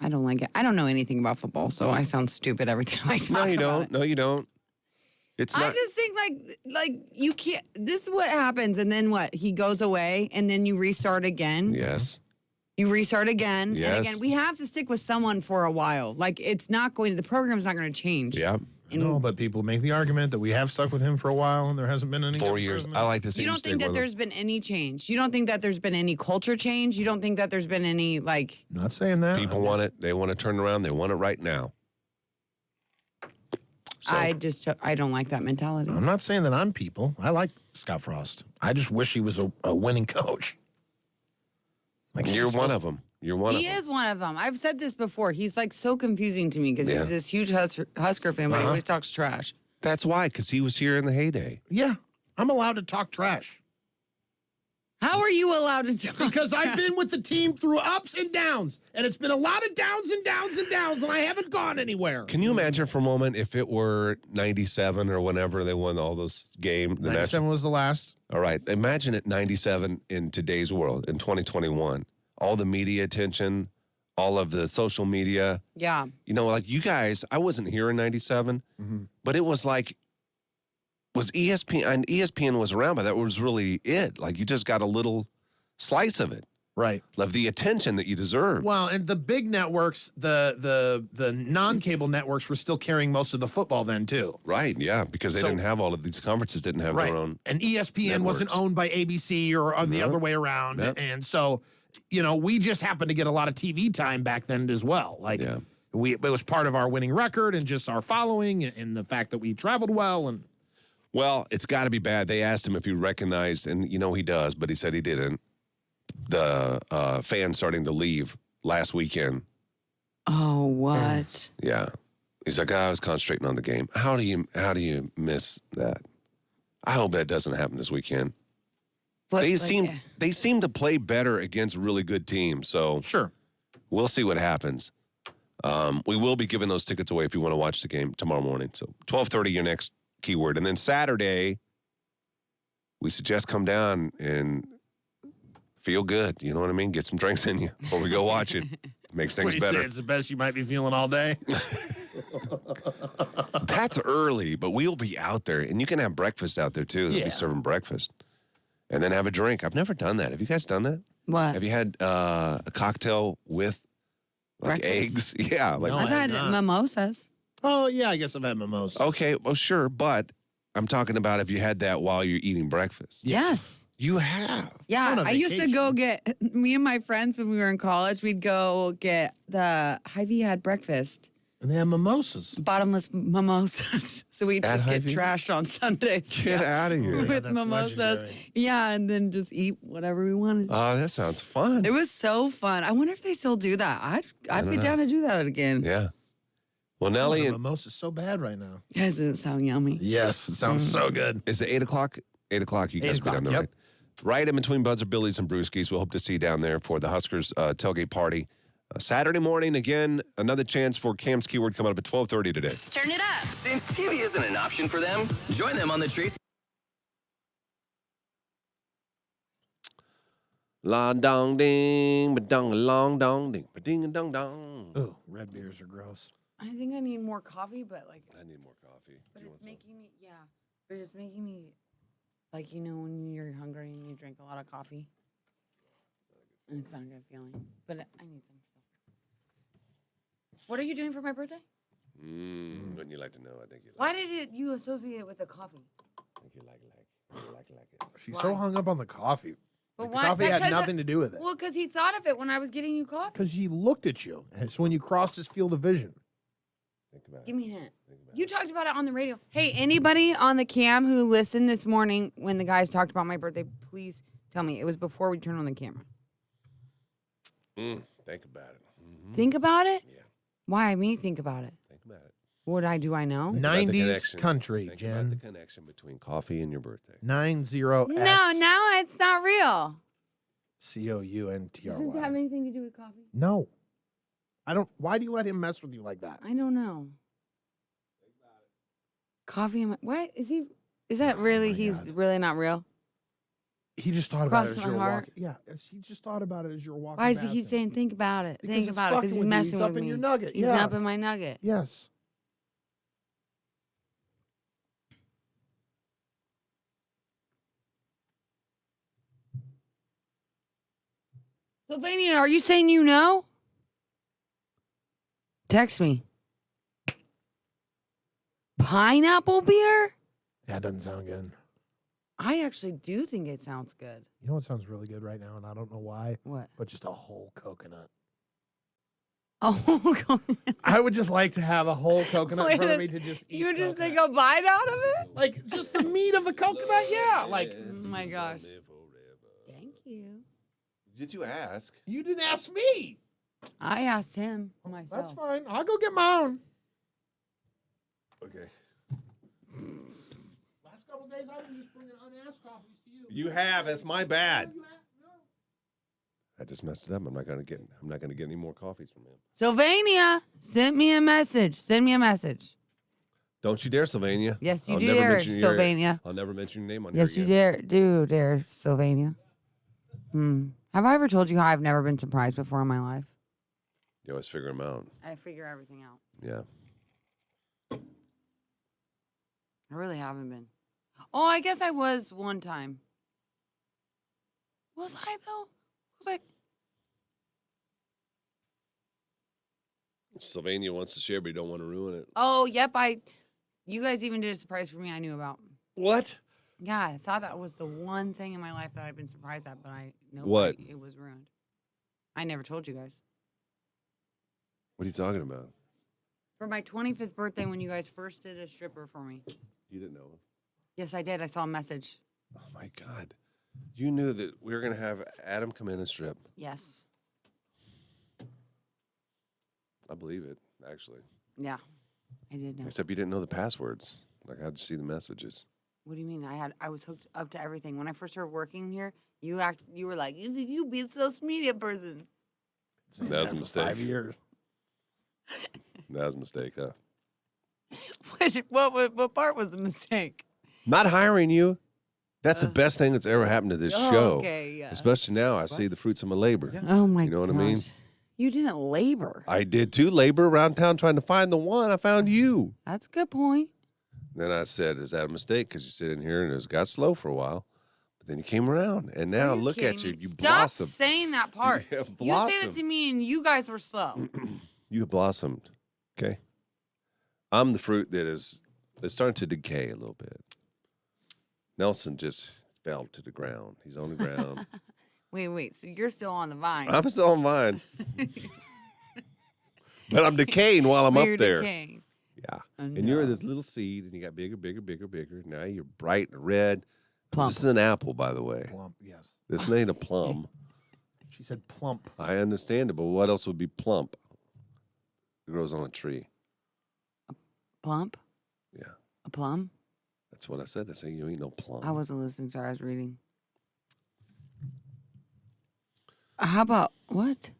I don't like it. I don't know anything about football, so I sound stupid every time I talk about it. No, you don't. It's not. I just think like you can't. This is what happens, and then what? He goes away, and then you restart again. Yes. You restart again Yes. and again. We have to stick with someone for a while. Like it's not going to. The program's not going to change. Yeah. No, but people make the argument that we have stuck with him for a while and there hasn't been any 4 years. I like to see You him don't stay think that with him. there's been any change? You don't think that there's been any culture change? You don't think that there's been any like? Not saying that. People want it. They want to turn around. They want it right now. So, I don't like that mentality. I'm not saying that I'm people. I like Scott Frost. I just wish he was a winning coach. Like you're one of them. You're one of He them. is one of them. I've said this before. He's like so confusing to me because Yeah. he's this huge Husker fan, but he always talks trash. That's why, because he was here in the heyday. Yeah, I'm allowed to talk trash. How are you allowed to talk? Because I've been with the team through ups and downs, and it's been a lot of downs and downs and downs, and I haven't gone anywhere. Can you imagine for a moment if it were 97 or whenever they won all those games? 97 was the last. All right. Imagine it 97 in today's world, in 2021. All the media attention, all of the social media. Yeah. You know, like you guys, I wasn't here in 97, but it was like, was ESPN, and ESPN was around, but that was really it. Like you just got a little slice of it. Right. Of the attention that you deserve. Well, and the big networks, the non-cable networks were still carrying most of the football then too. Right, yeah, because they didn't have all of these conferences, didn't have their own. And ESPN networks. wasn't owned by ABC or the other way around. Yep. And so, you know, we just happened to get a lot of TV time back then as well. Like it was part of our winning record and just our following and the fact that we traveled well. And well, it's got to be bad. They asked him if he recognized, and you know he does, but he said he didn't. The fans starting to leave last weekend. Oh, what? Yeah, he's like, I was concentrating on the game. How do you miss that? I hope that doesn't happen this weekend. But, they seem to play better against really good teams. So sure, we'll see what happens. We will be giving those tickets away if you want to watch the game tomorrow morning. So 12:30, your next keyword, and then Saturday, we suggest come down and feel good. You know what I mean? Get some drinks in you before we go watch it. Makes things better. It's the best you might be feeling all day. That's early, but we'll be out there, and you can have breakfast out there too. They'll Yeah. be serving breakfast, and then have a drink. I've never done that. Have you guys done that? What? Have you had a cocktail with like eggs? Breakfast? Yeah, like No. I've I have had not. mimosas. Oh yeah, I guess I've had mimosas. okay, well sure, but I'm talking about if you had that while you're eating breakfast. Yes. You have. Yeah, On a I used to vacation. go get, me and my friends when we were in college, we'd go get Hy-Vee had breakfast, And they have mimosas. bottomless mimosas. So we'd At just get Hy-Vee? trashed on Sundays. Get out of here. With that's mimosas. legendary. Yeah, and then just eat whatever we wanted. Oh, that sounds fun. It was so fun. I wonder if they still do that. I'd don't be know. down to do that again. Yeah. Well, Oh, Nelly, the mimosa's so bad right now. Doesn't it sound yummy? Yes, it sounds so good. is it 8 o'clock? 8 o'clock. You 8 guys will be down o'clock, there, yep. right in between Buzzer Billy's and Brewski's. We'll hope to see you down there for the Huskers tailgate party. Saturday morning, again, another chance for Cam's Keyword coming up at 12:30 today. Turn it up. Since TV isn't an option for them, join them on the Tracy. La dong ding, ba dong long dong ding, ba ding a dong dong. Oh, red beers are gross. I think I need more coffee, but like, I need more coffee. but it's making me, but it's making me, like, you know, when you're hungry and you drink a lot of coffee. And it's not a good feeling, but I need some stuff. What are you doing for my birthday? Wouldn't you like to know? I think you like Why did you associate it with the coffee? I think you like it. She's so Why? hung up on the coffee. But Like, the why? coffee had Because nothing to do with it. Well, because he thought of it when I was getting you coffee. Because he looked at you. And it's when you crossed his field of vision. Think about Give it. me a hint. You talked about it on the radio. Hey, anybody on the cam who listened this morning when the guys talked about my birthday, please tell me. It was before we turned on the camera. Think about it. Think about it? Yeah. Why me think about it? Think about it. What do I know? Think about the 90s connection. country, Think about the Jen. connection between coffee and your birthday. 90S. No, now it's not real. COUNTRY. Doesn't it have anything to do with coffee? No. I don't. Why do you let him mess with you like that? I don't know. Coffee in my, what? Is that really, my he's God. really not real? He just thought about Cross it as my you were heart. walking. Yeah, he just thought about it as you were walking. Why does he past keep him. saying, think about it? Because Think it's about it. Because fucking he's with you. messing He's with up in me. your nugget. He's Yeah. up in my nugget. Yes. Sylvania, are you saying you know? Text me. Pineapple beer? That doesn't sound good. I actually do think it sounds good. You know what sounds really good right now, and I don't know why, What? but just a whole coconut. Oh, I would just like to have a whole coconut in front of me to just eat. you just coconut. take a bite out of it? Like just the meat of the coconut, yeah. Like Oh my gosh. Thank you. Did you ask? you didn't ask me. I asked him myself. That's fine. I'll go get my own. Okay. Last couple days, I've been just bringing unasked coffees to you. You have. That's my bad. I just messed it up. I'm not gonna get any more coffees from him. Sylvania sent me a message. Send me a message. Don't you dare, Sylvania. Yes, you I'll do never dare, mention your- Sylvania. I'll never mention your name on Yes, here you again. dare, Sylvania. Have I ever told you how I've never been surprised before in my life? You always figure them out. I figure everything out. Yeah. I really haven't been. Oh, I guess I was one time. Was I though? Was I? Sylvania wants to share, but you don't want to ruin it. Oh, yep. You guys even did a surprise for me. I knew about. What? Yeah, I thought that was the one thing in my life that I'd been surprised at, but What? it was ruined. I never told you guys. What are you talking about? For my 25th birthday, when you guys first did a stripper for me. You didn't know. Yes, I did. I saw a message. Oh my God. You knew that we were gonna have Adam come in and strip. Yes. I believe it, actually. Yeah, I did know. Except you didn't know the passwords. Like, how'd you see the messages? What do you mean? I was hooked up to everything. When I first started working here, you were like, you be a social media person. That was a For mistake. 5 years. That was a mistake, huh? What part was a mistake? Not hiring you. That's the best thing that's ever happened to this show. Okay, yeah. Especially now, I see the fruits of my labor. Oh my god. You know what I mean? You didn't labor. I did too. Labor around town trying to find the one. I found you. That's a good point. Then I said, "Is that a mistake?" Because you sit in here and it got slow for a while, but then you came around, and now Are you look at kidding you. me? You Stop blossomed. saying that part. You have You say that blossomed. to me, and you guys were slow. You have blossomed. Okay. I'm the fruit that is starting to decay a little bit. Nelson just fell to the ground. He's on the ground. Wait. So you're still on the vine. I'm still on mine. But I'm decaying while I'm But up you're there. decaying. Yeah. Oh, And you're no. this little seed, and you got bigger. Now you're bright and red. Plump. This is an apple, by the way. Plump, yes. This ain't a plum. She said plump. I understand it, but what else would be plump? It grows on a tree. Plump? Yeah. A plum? That's what I said. I said you ain't no plum. I wasn't listening, sorry, I was reading. How about what?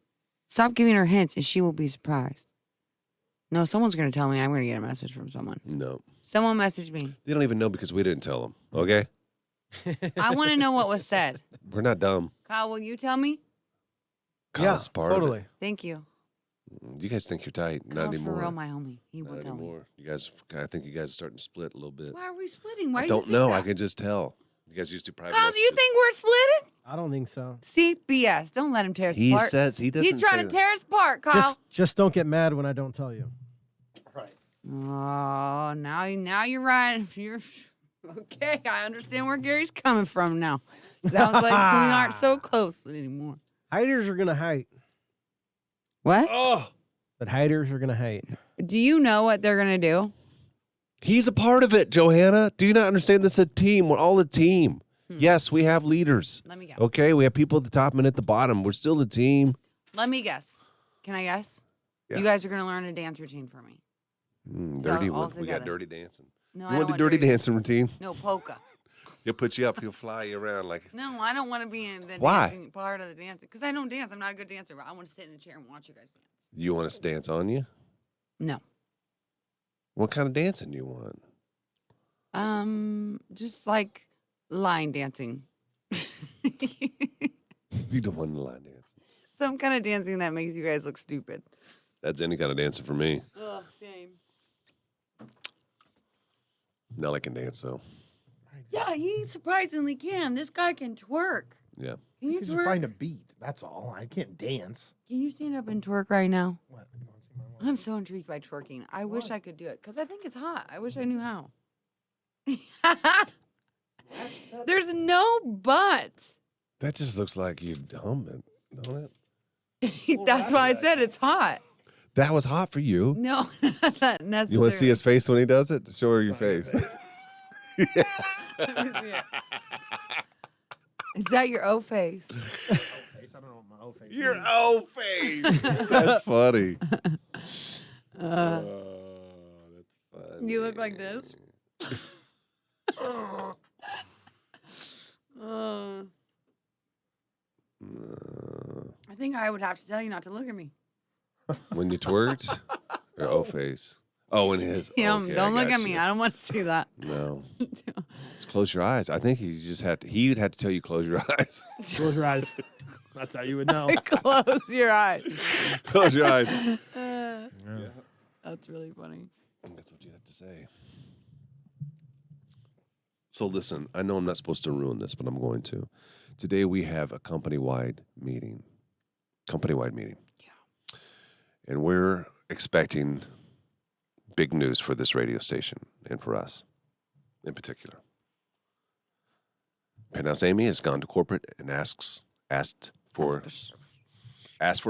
Stop giving her hints and she will be surprised. No, someone's going to tell me. I'm going to get a message from someone. No. Someone messaged me. They don't even know because we didn't tell them. Okay? I want to know what was said. We're not dumb. Kyle, will you tell me? Kyle's part of it. totally. Thank you. You guys think you're tight. Not Kyle's for anymore. real my homie. He will Not tell me. anymore. You guys, I think you guys are starting to split a little bit. Why are we splitting? Why I do don't you think know. that? I can just tell. You guys used to private Kyle, do you messages. think we're splitting? I don't think so. See, BS. Don't let him tear us He apart. says he doesn't He's trying to say tear us apart, Kyle. Just don't get mad when I don't tell you. Oh, now you're right. You're okay. I understand where Gary's coming from now. Sounds like we aren't so close anymore. Haters are gonna hate. What? Oh, But haters are gonna hate. Do you know what they're gonna do? he's a part of it, Johanna. Do you not understand this is a team? We're all a team. Yes, we have leaders. Let me guess. Okay, we have people at the top and at the bottom. We're still a team. Let me guess. Can I guess? Yeah. You guys are gonna learn a dance routine for me. Dirty all one. We got together. dirty dancing. No, You I want don't the want dirty dancing routine? No, polka. He'll put you up. He'll fly you around like. No, I don't want to be in the Why? dancing part of the dancing because I don't dance. I'm not a good dancer. I want to sit in a chair and watch you guys dance. You want us to dance on you? No. What kind of dancing do you want? Just like line dancing. You don't want to line dance. Some kind of dancing that makes you guys look stupid. That's any kind of dancing for me. Oh, same. Nelly can dance though. Yeah, he surprisingly can. This guy can twerk. Yeah. Can you Because twerk? you find a beat. That's all. I can't dance. Can you stand up and twerk right now? What? You want to see my one? I'm so intrigued by twerking. I wish I could do it because I think it's hot. I wish I knew how. There's no but. That just looks like you humming, don't it? That's why I said it's hot. That was hot for you. No, not that necessarily. You want to see his face when he does it? Show her your face. Let me see it. Is that your O face? Face. I don't know what my O face Your is. O face. That's funny. Uh, That's funny. you look like this. I think I would have to tell you not to look at me. When you twerked? Your O face. Oh, in his. Okay, Don't I look got at me. you. I don't want to see that. No. Just close your eyes. I think he just had to. He would have to tell you close your eyes. Close your eyes. That's how you would know. Close your eyes. Close your eyes. That's really funny. That's what you have to say. So listen, I know I'm not supposed to ruin this, but I'm going to. Today we have a company-wide meeting. Yeah. And we're expecting big news for this radio station and for us in particular. Penthouse Amy has gone to corporate and asked for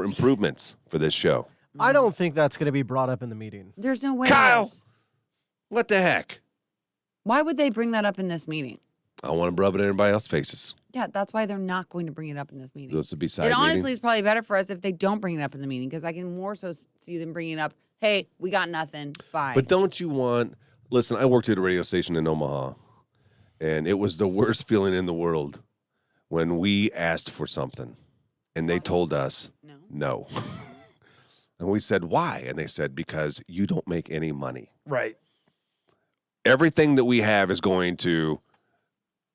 improvements for this show. I don't think that's going to be brought up in the meeting. There's no way. Kyle! it is. What the heck? Why would they bring that up in this meeting? I want to rub it in everybody else's faces. Yeah, that's why they're not going to bring it up in this meeting. Those would be side It honestly meeting. is probably better for us if they don't bring it up in the meeting because I can more so see them bringing it up. Hey, we got nothing. Bye. But don't you want? Listen, I worked at a radio station in Omaha, and it was the worst feeling in the world when we asked for something, and they told us no. And we said, why? And they said, because you don't make any money. Right. Everything that we have is going to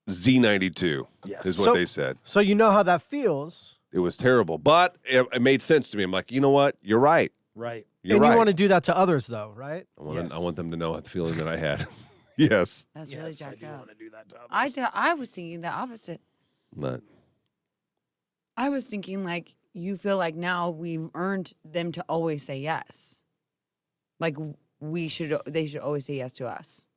Z92, Yes. is what So- they said. So you know how that feels. It was terrible, but it made sense to me. I'm like, you know what? You're right. Right. You're and right. you want to do that to others, though, right? Yes. I want them to know the feeling that I had. Yes. That's really Yes, I jacked do up. want to do that to others. I was thinking the opposite. But I was thinking like you feel like now we've earned them to always say yes. Like they should always say yes to us.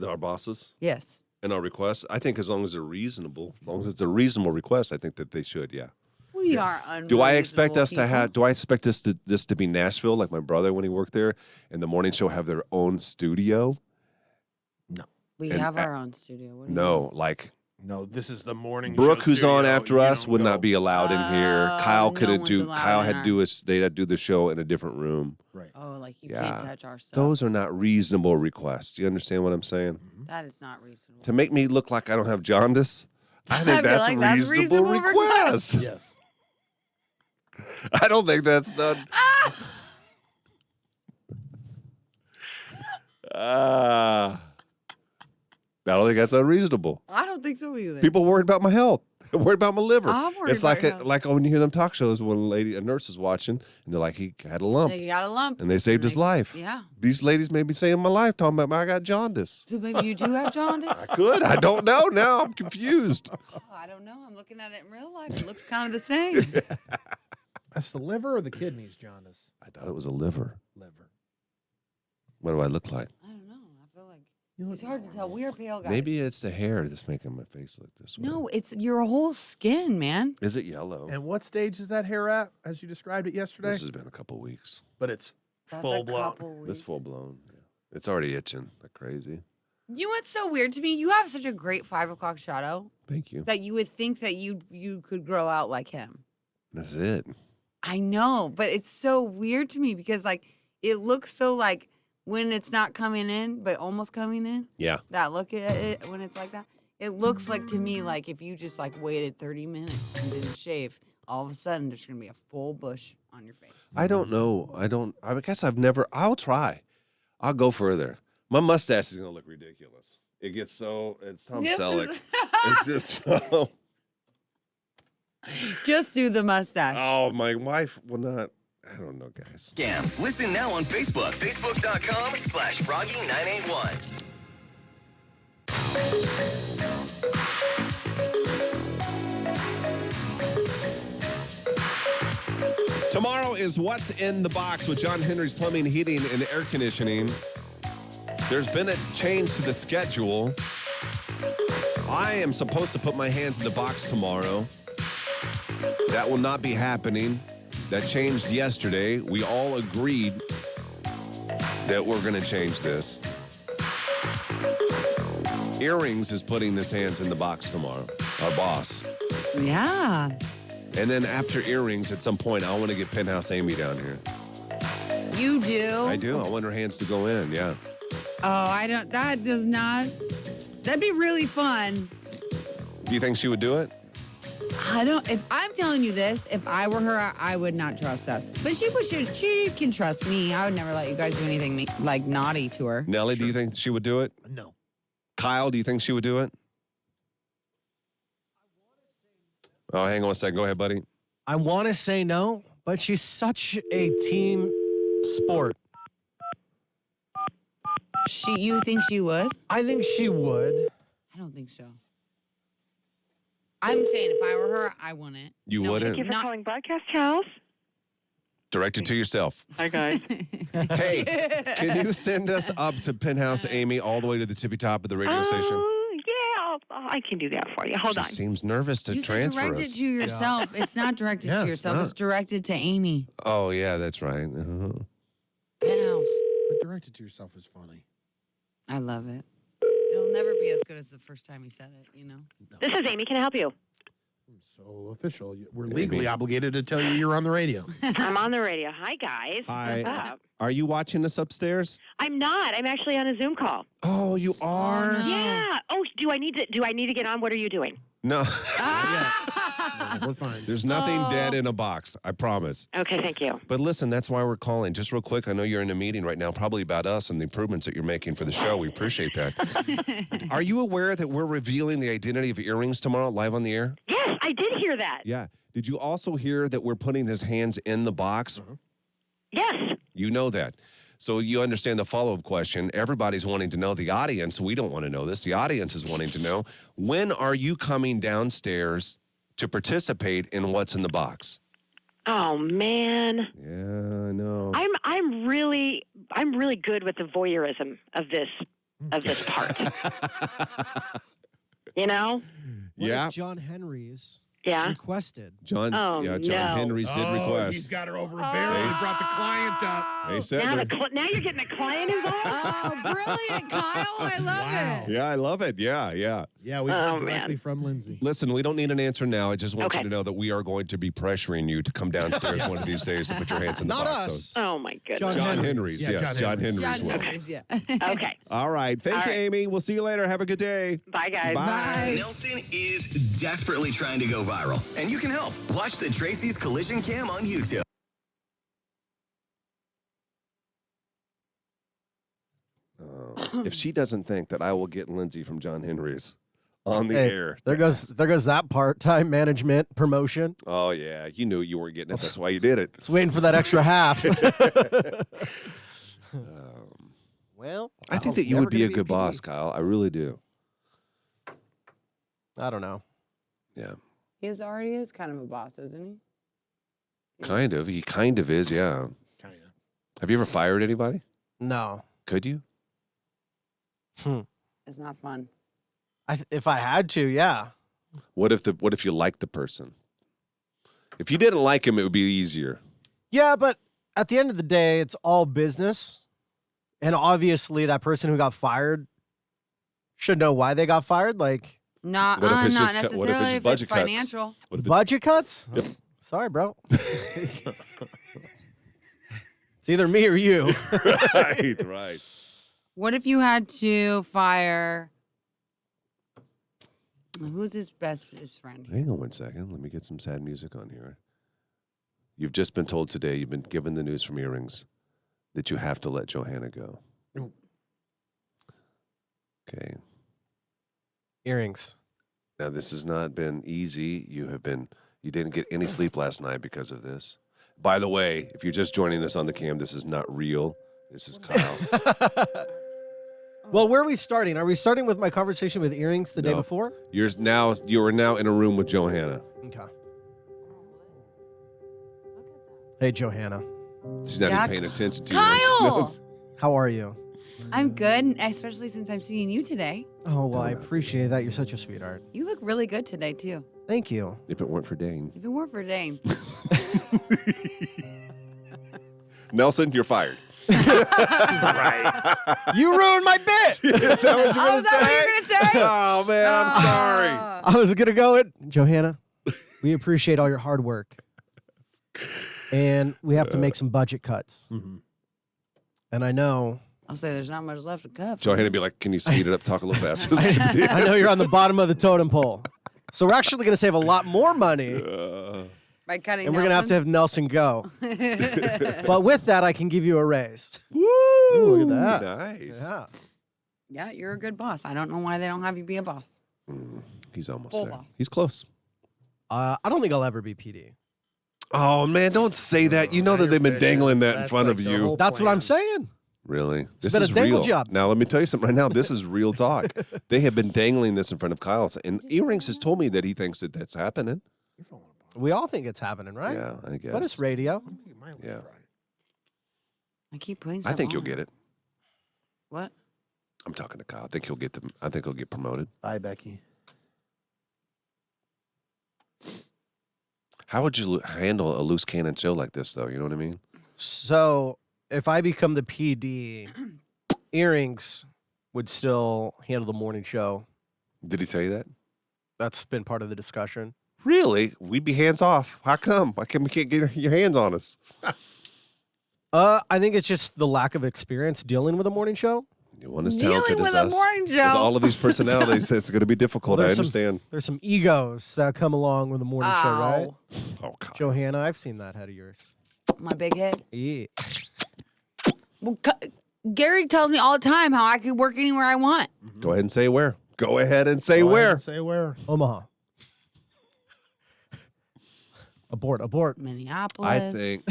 our bosses, Yes. in our requests? I think as long as they're reasonable, as long as it's a reasonable request, I think that they should. Yeah. We are unreasonable Do I expect us to people. have? Do I expect this to be Nashville, like my brother when he worked there, and the morning show have their own studio? We And have our own studio. What do you No, mean? like No, this is the morning. Brooke, show who's on studio. after You us, don't would go. not be allowed in here. Kyle no could have one's do. allowed Kyle in had our- to do They had to do the show in a different room. Right. Oh, like you Yeah. can't touch our stuff. Those are not reasonable requests. Do you understand what I'm saying? That is not reasonable. To make me look like I don't have jaundice, I I think feel that's like a that's reasonable reasonable request. Yes. I don't think that's done. I don't think that's unreasonable. I don't think so either. People worried about my health. Worried about my liver. I'm worried it's about like your health. like when you hear them talk shows when a nurse is watching and they're like, he had a lump Say you got a lump. and they saved his life. Yeah. These ladies may be saving my life talking about I got jaundice. So maybe you do have jaundice? Good. I don't know now. I'm confused. Oh, I don't know. I'm looking at it in real life. It looks kind of the same. That's the liver or the kidneys, jaundice? I thought it was a liver. Liver. What do I look like? I don't know. I feel like You look it's hard to tell. We are pale guys. Maybe it's the hair that's making my face look this way. No, it's your whole skin, man. Is it yellow? And what stage is that hair at, as you described it yesterday? This has been a couple weeks. But it's That's full a blown. couple It's weeks. full blown. Yeah. It's already itching like crazy. You know what's so weird to me? You have such a great 5 o'clock shadow Thank you. that you would think that you could grow out like him. That's it. I know, but it's so weird to me because like it looks so like when it's not coming in, but almost coming in. Yeah. That look at it when it's like that. It looks like to me like if you just like waited 30 minutes and didn't shave, all of a sudden there's gonna be a full bush on your face. I don't know. I guess I've never. I'll try. I'll go further. My mustache is gonna look ridiculous. It gets so. It's Tom Yes, Selleck. It's just so. Just do the mustache. Oh, my wife will not. I don't know, guys. Scam. Listen now on Facebook. Facebook.com/Froggy981. Tomorrow is What's in the Box with John Henry's Plumbing, Heating, and Air Conditioning. There's been a change to the schedule. I am supposed to put my hands in the box tomorrow. That will not be happening. That changed yesterday. We all agreed that we're going to change this. Earrings is putting his hands in the box tomorrow, our boss. Yeah. And then after Earrings, at some point, I want to get Penthouse Amy down here. You do? I do. I want her hands to go in, yeah. Oh, I don't. That does not. That'd be really fun. Do you think she would do it? I don't. If I'm telling you this, if I were her, I would not trust us. But she can trust me. I would never let you guys do anything like naughty to her. Nellie, do you think she would do it? No. Kyle, do you think she would do it? Oh, hang on a second. Go ahead, buddy. I want to say no, but she's such a team sport. You think she would? I think she would. I don't think so. I'm saying if I were her, I wouldn't. You No, wouldn't? Thank you for Not- calling Broadcast House. Direct it to yourself. Hi, guys. Hey, can you send us up to Penthouse Amy all the way to the tippy top of the radio station? Yeah, I can do that for you. Hold She on. seems nervous to You said transfer direct it us. to yourself. It's not directed Yeah, to it's yourself. not. It's directed to Amy. Oh, yeah, that's right. Uh-huh. Penthouse. But direct it to yourself is funny. I love it. It'll never be as good as the first time he said it, you know? This is Amy. Can I help you? So official. We're Maybe. legally obligated to tell you you're on the radio. I'm on the radio. Hi, guys. Hi. What's up? Are you watching us upstairs? I'm not. I'm actually on a Zoom call. Oh, you are? no. Yeah. Oh, do I need to get on? What are you doing? No. No, we're fine. There's nothing dead in a box. I promise. Okay, thank you. But listen, that's why we're calling. Just real quick, I know you're in a meeting right now, probably about us and the improvements that you're making for the show. We appreciate that. Are you aware that we're revealing the identity of Earrings tomorrow live on the air? Yes, I did hear that. Yeah. Did you also hear that we're putting his hands in the box? Yes. You know that. So you understand the follow-up question. Everybody's wanting to know. The audience, we don't want to know this. The audience is wanting to know. When are you coming downstairs to participate in what's in the box? Oh man. Yeah, I know. I'm really good with the voyeurism of this part. You know? What Yeah. if John Henry's Yeah. requested? John Oh, John no. Henry's did request. He's got her over a barrel. He brought the client up. They said Now, they're- now you're getting a client involved? Oh, brilliant, Kyle. I love it. Yeah, I love it. Yeah. Yeah, we've heard directly from Lindsay. Listen, we don't need an answer now. I just want Okay. you to know that we are going to be pressuring you to come downstairs one of these days and put your hands in the Not box. us. So, Oh, my goodness. John Henry's. Yeah, Yes, John Henry's. John will. Henry's, yeah. Okay. All right. Thank you, Amy. We'll see you later. Have a good day. Bye, guys. Bye. Nelson is desperately trying to go viral, and you can help. Watch the Tracy's Collision Cam on YouTube. If she doesn't think that I will get Lindsay from John Henry's on the Hey, air. There goes that part-time management promotion. Oh, yeah. You knew you weren't getting it. That's why you did it. Just waiting for that extra half. Well, I think was that you never would be gonna a good PD. boss, Kyle. I really do. I don't know. Yeah. He already is kind of a boss, isn't he? Kind of. He kind of is, yeah. Kind of. Have you ever fired anybody? No. Could you? It's not fun. If I had to, yeah. What if you liked the person? If you didn't like him, it would be easier. Yeah, but at the end of the day, it's all business. And obviously, that person who got fired should know why they got fired. Like, Not, What if it's not just what if it's necessarily just if budget it's cuts? financial. What if budget cuts? Yep. Sorry, bro. It's either me or you. right. What if you had to fire? Who's his friend? Hang on one second. Let me get some sad music on here. You've just been told today, you've been given the news from Earrings, that you have to let Johanna go. Okay. Earrings. Now, this has not been easy. You didn't get any sleep last night because of this. By the way, if you're just joining us on the cam, this is not real. This is Kyle. Well, where are we starting? Are we starting with my conversation with Earrings the day No. before? You are now in a room with Johanna. Okay. Hey, Johanna. She's not Yeah, even paying attention to you. Kyle! How are you? I'm good, especially since I'm seeing you today. Oh, well, I appreciate that. You're such a sweetheart. You look really good today, too. Thank you. If it weren't for Dane. If it weren't for Dane. Nelson, you're fired. Right. You ruined my bit. Is that what Oh, is that what you're going to say? Oh, man, I'm sorry. I was going to go it. Johanna, we appreciate all your hard work. And we have to make some budget cuts. Mm-hmm. And I know. I'll say there's not much left to cut. Johanna be like, can you speed it up, talk a little faster? I know you're on the bottom of the totem pole. So we're actually going to save a lot more money. By cutting And we're going to have Nelson go. But with that, I can give you a raise. Woo! Look at that. Nice. Yeah. Yeah, you're a good boss. I don't know why they don't have you be a boss. He's almost Full there. boss. He's close. I don't think I'll ever be PD. Oh, man, don't say that. You know Now that you're they've been fishing. dangling that in That's front like of the you. whole That's what plan. I'm saying. Really? This been a is dangle real. job. Now, let me tell you something right now. This is real talk. They have been dangling this in front of Kyle. And Earrings has told me that he thinks that that's happening. We all think it's happening, right? Yeah, I guess. But it's radio. Yeah. I keep putting I stuff think you'll on. get it. What? I'm talking to Kyle. I think he'll get them. I think he'll get promoted. Bye, Becky. How would you handle a loose cannon show like this, though? You know what I mean? So if I become the PD, Earrings would still handle the morning show. Did he tell you that? That's been part of the discussion. Really? We'd be hands off. How come? Why can't we can't get your hands on us? I think it's just the lack of experience dealing with a morning show. You want as Dealing talented with as a us. morning With show. all of these personalities, it's going to be difficult. Well, I there's understand. There's some egos that come along with a morning show, right? Ow. Oh, God. Johanna, I've seen that head of yours. My big head. Yeah. Well, Gary tells me all the time how I could work anywhere I want. Go ahead and say where. Go ahead and say Go ahead where. and say where. Omaha. Abort. Minneapolis. I think.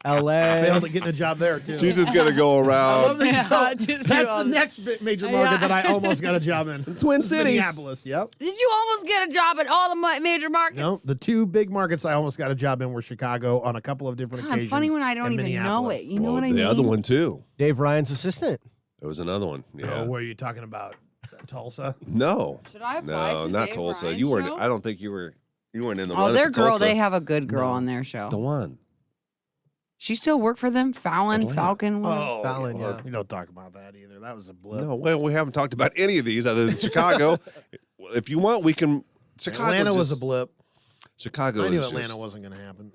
LA. Failed at getting a job there, too. She's just going to go I love around. that you Yeah, know, just that's do all the this. next major market that I almost got a job in. Twin Cities. Minneapolis, yep. Did you almost get a job at all the major markets? No, the two big markets I almost got a job in were Chicago on a couple of different God, occasions. funny when I don't and even know Minneapolis. it. You know Well, what I the mean? other one, too. Dave Ryan's assistant. There was another one. Yeah. Oh, where are you talking about? Tulsa. No. Should I apply No, to not Dave Tulsa. Ryan's You weren't. show? I don't think you were. You weren't in the Oh, running their for girl. Tulsa. They have a good girl No. on their show. The one. She still work for them? Fallon, Atlanta. Falcon. What? Oh, Fallon, yeah. We don't talk about that either. That was a blip. No, well, we haven't talked about any of these other than Chicago. If you want, we can. Chicago Atlanta was a just- blip. Chicago. I knew is Atlanta just- wasn't going to happen.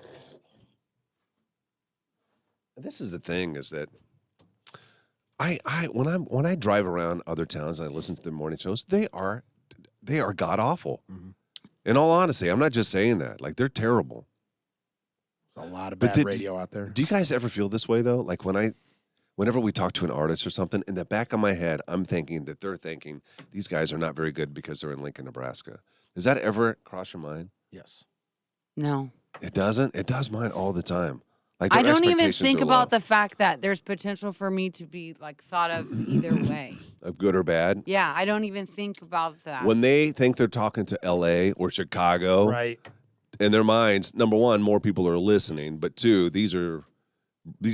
This is the thing: is that when I drive around other towns and I listen to their morning shows, they are god awful. Mm-hmm. In all honesty, I'm not just saying that. Like they're terrible. There's a lot of But bad radio out there. Do you guys ever feel this way though? Like whenever we talk to an artist or something, in the back of my head, I'm thinking that they're thinking these guys are not very good because they're in Lincoln, Nebraska. Does that ever cross your mind? Yes. No. It doesn't. It does mine all the time. Like I their don't even expectations think are about low. the fact that there's potential for me to be like thought of either way. Of good or bad. Yeah, I don't even think about that. When they think they're talking to L.A. or Chicago, Right. in their minds, number one, more people are listening, but two, these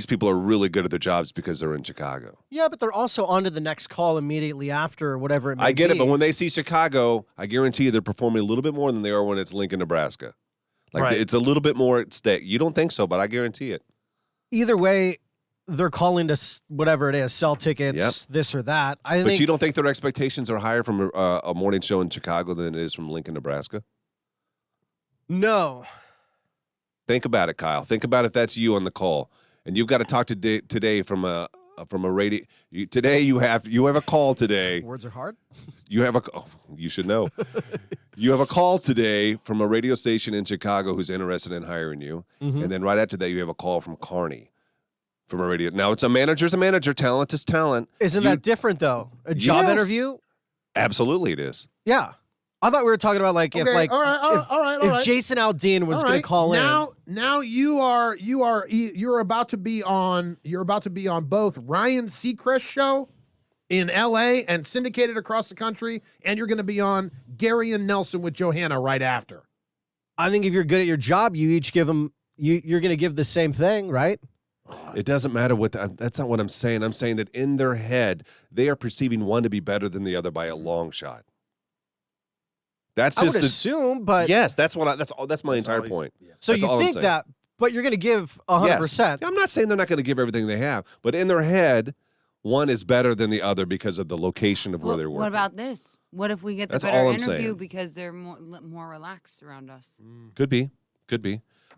people are really good at their jobs because they're in Chicago. Yeah, but they're also on to the next call immediately after, or whatever it may be. I get it, but when they see Chicago, I guarantee you they're performing a little bit more than they are when it's Lincoln, Nebraska. Like Right. it's a little bit more at stake. You don't think so, but I guarantee it. Either way, they're calling to whatever it is, sell tickets, Yep. this or that. I But think you don't think their expectations are higher from a morning show in Chicago than it is from Lincoln, Nebraska? no. Think about it, Kyle. Think about if that's you on the call, and you've got to talk today from a radio. Today you have a call today. Words are hard. You have you should know. You have a call today from a radio station in Chicago who's interested in hiring you, and then right after that you have a call from Kearney, from a radio. Now it's a manager's a manager, talent is talent. Isn't that different though? A job Yes. interview? Absolutely, it is. Yeah. I thought we were talking about like if Okay, like all right. if Jason Aldean was All going right. to call in. Now you're about to be on both Ryan Seacrest show in LA and syndicated across the country, and you're going to be on Gary and Nelson with Johanna right after. I think if you're good at your job, you each give them you're going to give the same thing, right? It doesn't matter that's not what I'm saying. I'm saying that in their head, they are perceiving one to be better than the other by a long shot. That's I just would assume, but yes. That's my entire point. so That's you all I'm think saying. that, but you're going to give 100%. Yes. I'm not saying they're not going to give everything they have, but in their head, one is better than the other because of the location of where they're working. What about this? What if we get the That's better all I'm interview saying. because they're more relaxed around us? Could be.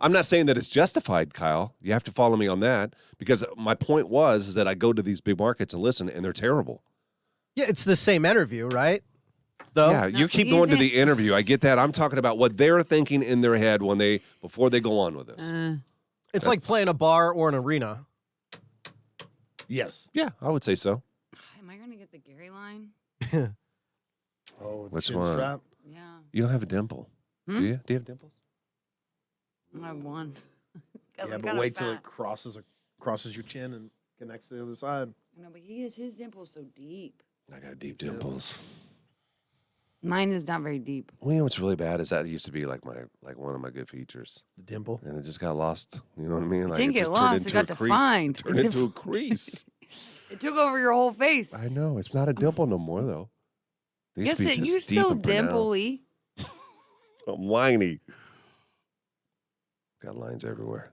I'm not saying that it's justified, Kyle. You have to follow me on that because my point is that I go to these big markets and listen, and they're terrible. Yeah, it's the same interview, right? Though. Yeah, you keep going to the interview. I get that. I'm talking about what they're thinking in their head before they go on with this. It's like playing a bar or an arena. Yes. Yeah, I would say so. Am I going to get the Gary line? Oh, Which chin one? strap. Yeah, You don't have a dimple, do you? Do you have dimples? I have one. 'Cause Yeah, I'm but kinda wait till fat. it crosses your chin and connects to the other side. No, but his dimple's so deep. I got deep dimples. Mine is not very deep. Well, you know what's really bad is that used to be like one of my good features, The dimple. and it just got lost. You know what I mean? It Like, didn't get just turned lost. It into got a crease. defined. It turned It into a crease. It took over your whole face. I know it's not a dimple no more though. They used Yes, to be it, just you're deep still and pronounced. dimple-y. I'm whiny. Got lines everywhere.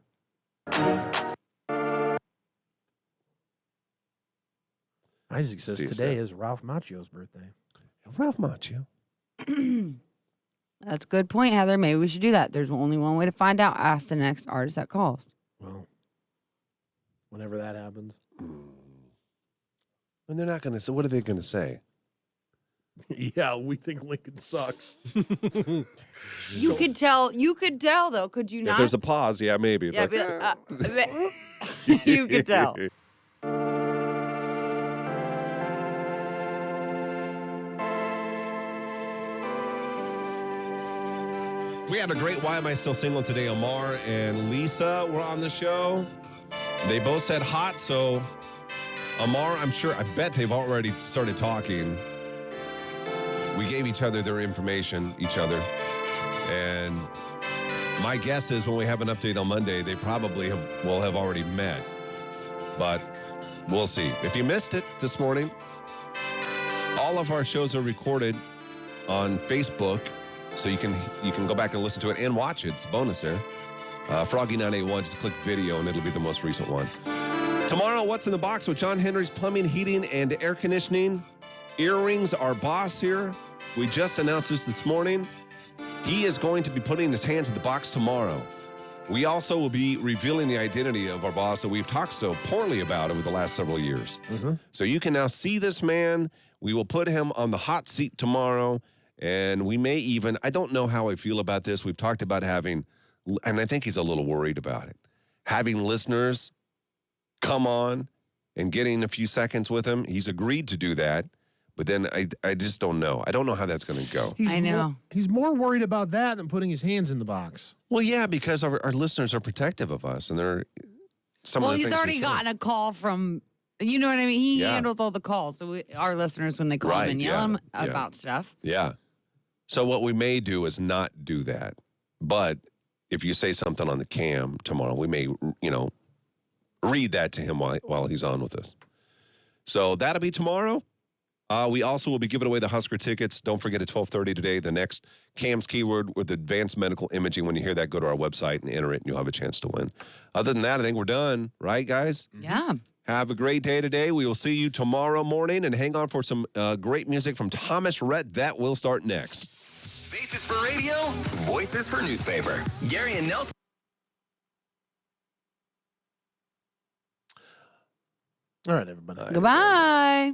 Isaac says Steve today said. is Ralph Macchio's birthday. Ralph Macchio. That's a good point, Heather. Maybe we should do that. There's only one way to find out. Ask the next artist that calls. Well, whenever that happens. And they're not going to say, what are they going to say? Yeah, we think Lincoln sucks. You could tell. You could tell, though. Could you If not? there's a pause, yeah, maybe. Yeah, Like, be like, you could tell. We had a great Why Am I Still Single today. Omar and Lisa were on the show. They both said hot, so Omar, I bet they've already started talking. We gave each other their information, and my guess is when we have an update on Monday, they probably will have already met, but we'll see. If you missed it this morning, All of our shows are recorded on Facebook, so you can go back and listen to it and watch it. It's a bonus there. Froggy981, just click video, and it'll be the most recent one. Tomorrow, What's in the Box with John Henry's Plumbing, Heating, and Air Conditioning. Earrings, our boss here. We just announced this morning. He is going to be putting his hands in the box tomorrow. We also will be revealing the identity of our boss that we've talked so poorly about over the last several years. So you can now see this man. We will put him on the hot seat tomorrow, and we may even, I don't know how I feel about this. We've talked about having, and I think he's a little worried about it, having listeners come on and getting a few seconds with him. He's agreed to do that. But then I just don't know. I don't know how that's going to go. I know. He's more worried about that than putting his hands in the box. Well, yeah, because our listeners are protective of us, and they're some Well, of the he's things already we say. gotten a call from, you know what I mean? He Yeah. handles all the calls. So our listeners, when they call Right, him and yell yeah, him yeah. about stuff. Yeah. So what we may do is not do that. But if you say something on the cam tomorrow, we may, read that to him while he's on with us. So that'll be tomorrow. We also will be giving away the Husker tickets. Don't forget at 12:30 today, the next Cam's keyword with advanced medical imaging. When you hear that, go to our website and enter it, and you'll have a chance to win. Other than that, I think we're done. Right, guys? Yeah. Have a great day today. We will see you tomorrow morning, and hang on for some great music from Thomas Rhett. That will start next. Faces for radio, voices for newspaper. Gary and Nelson. All right, everybody. Goodbye.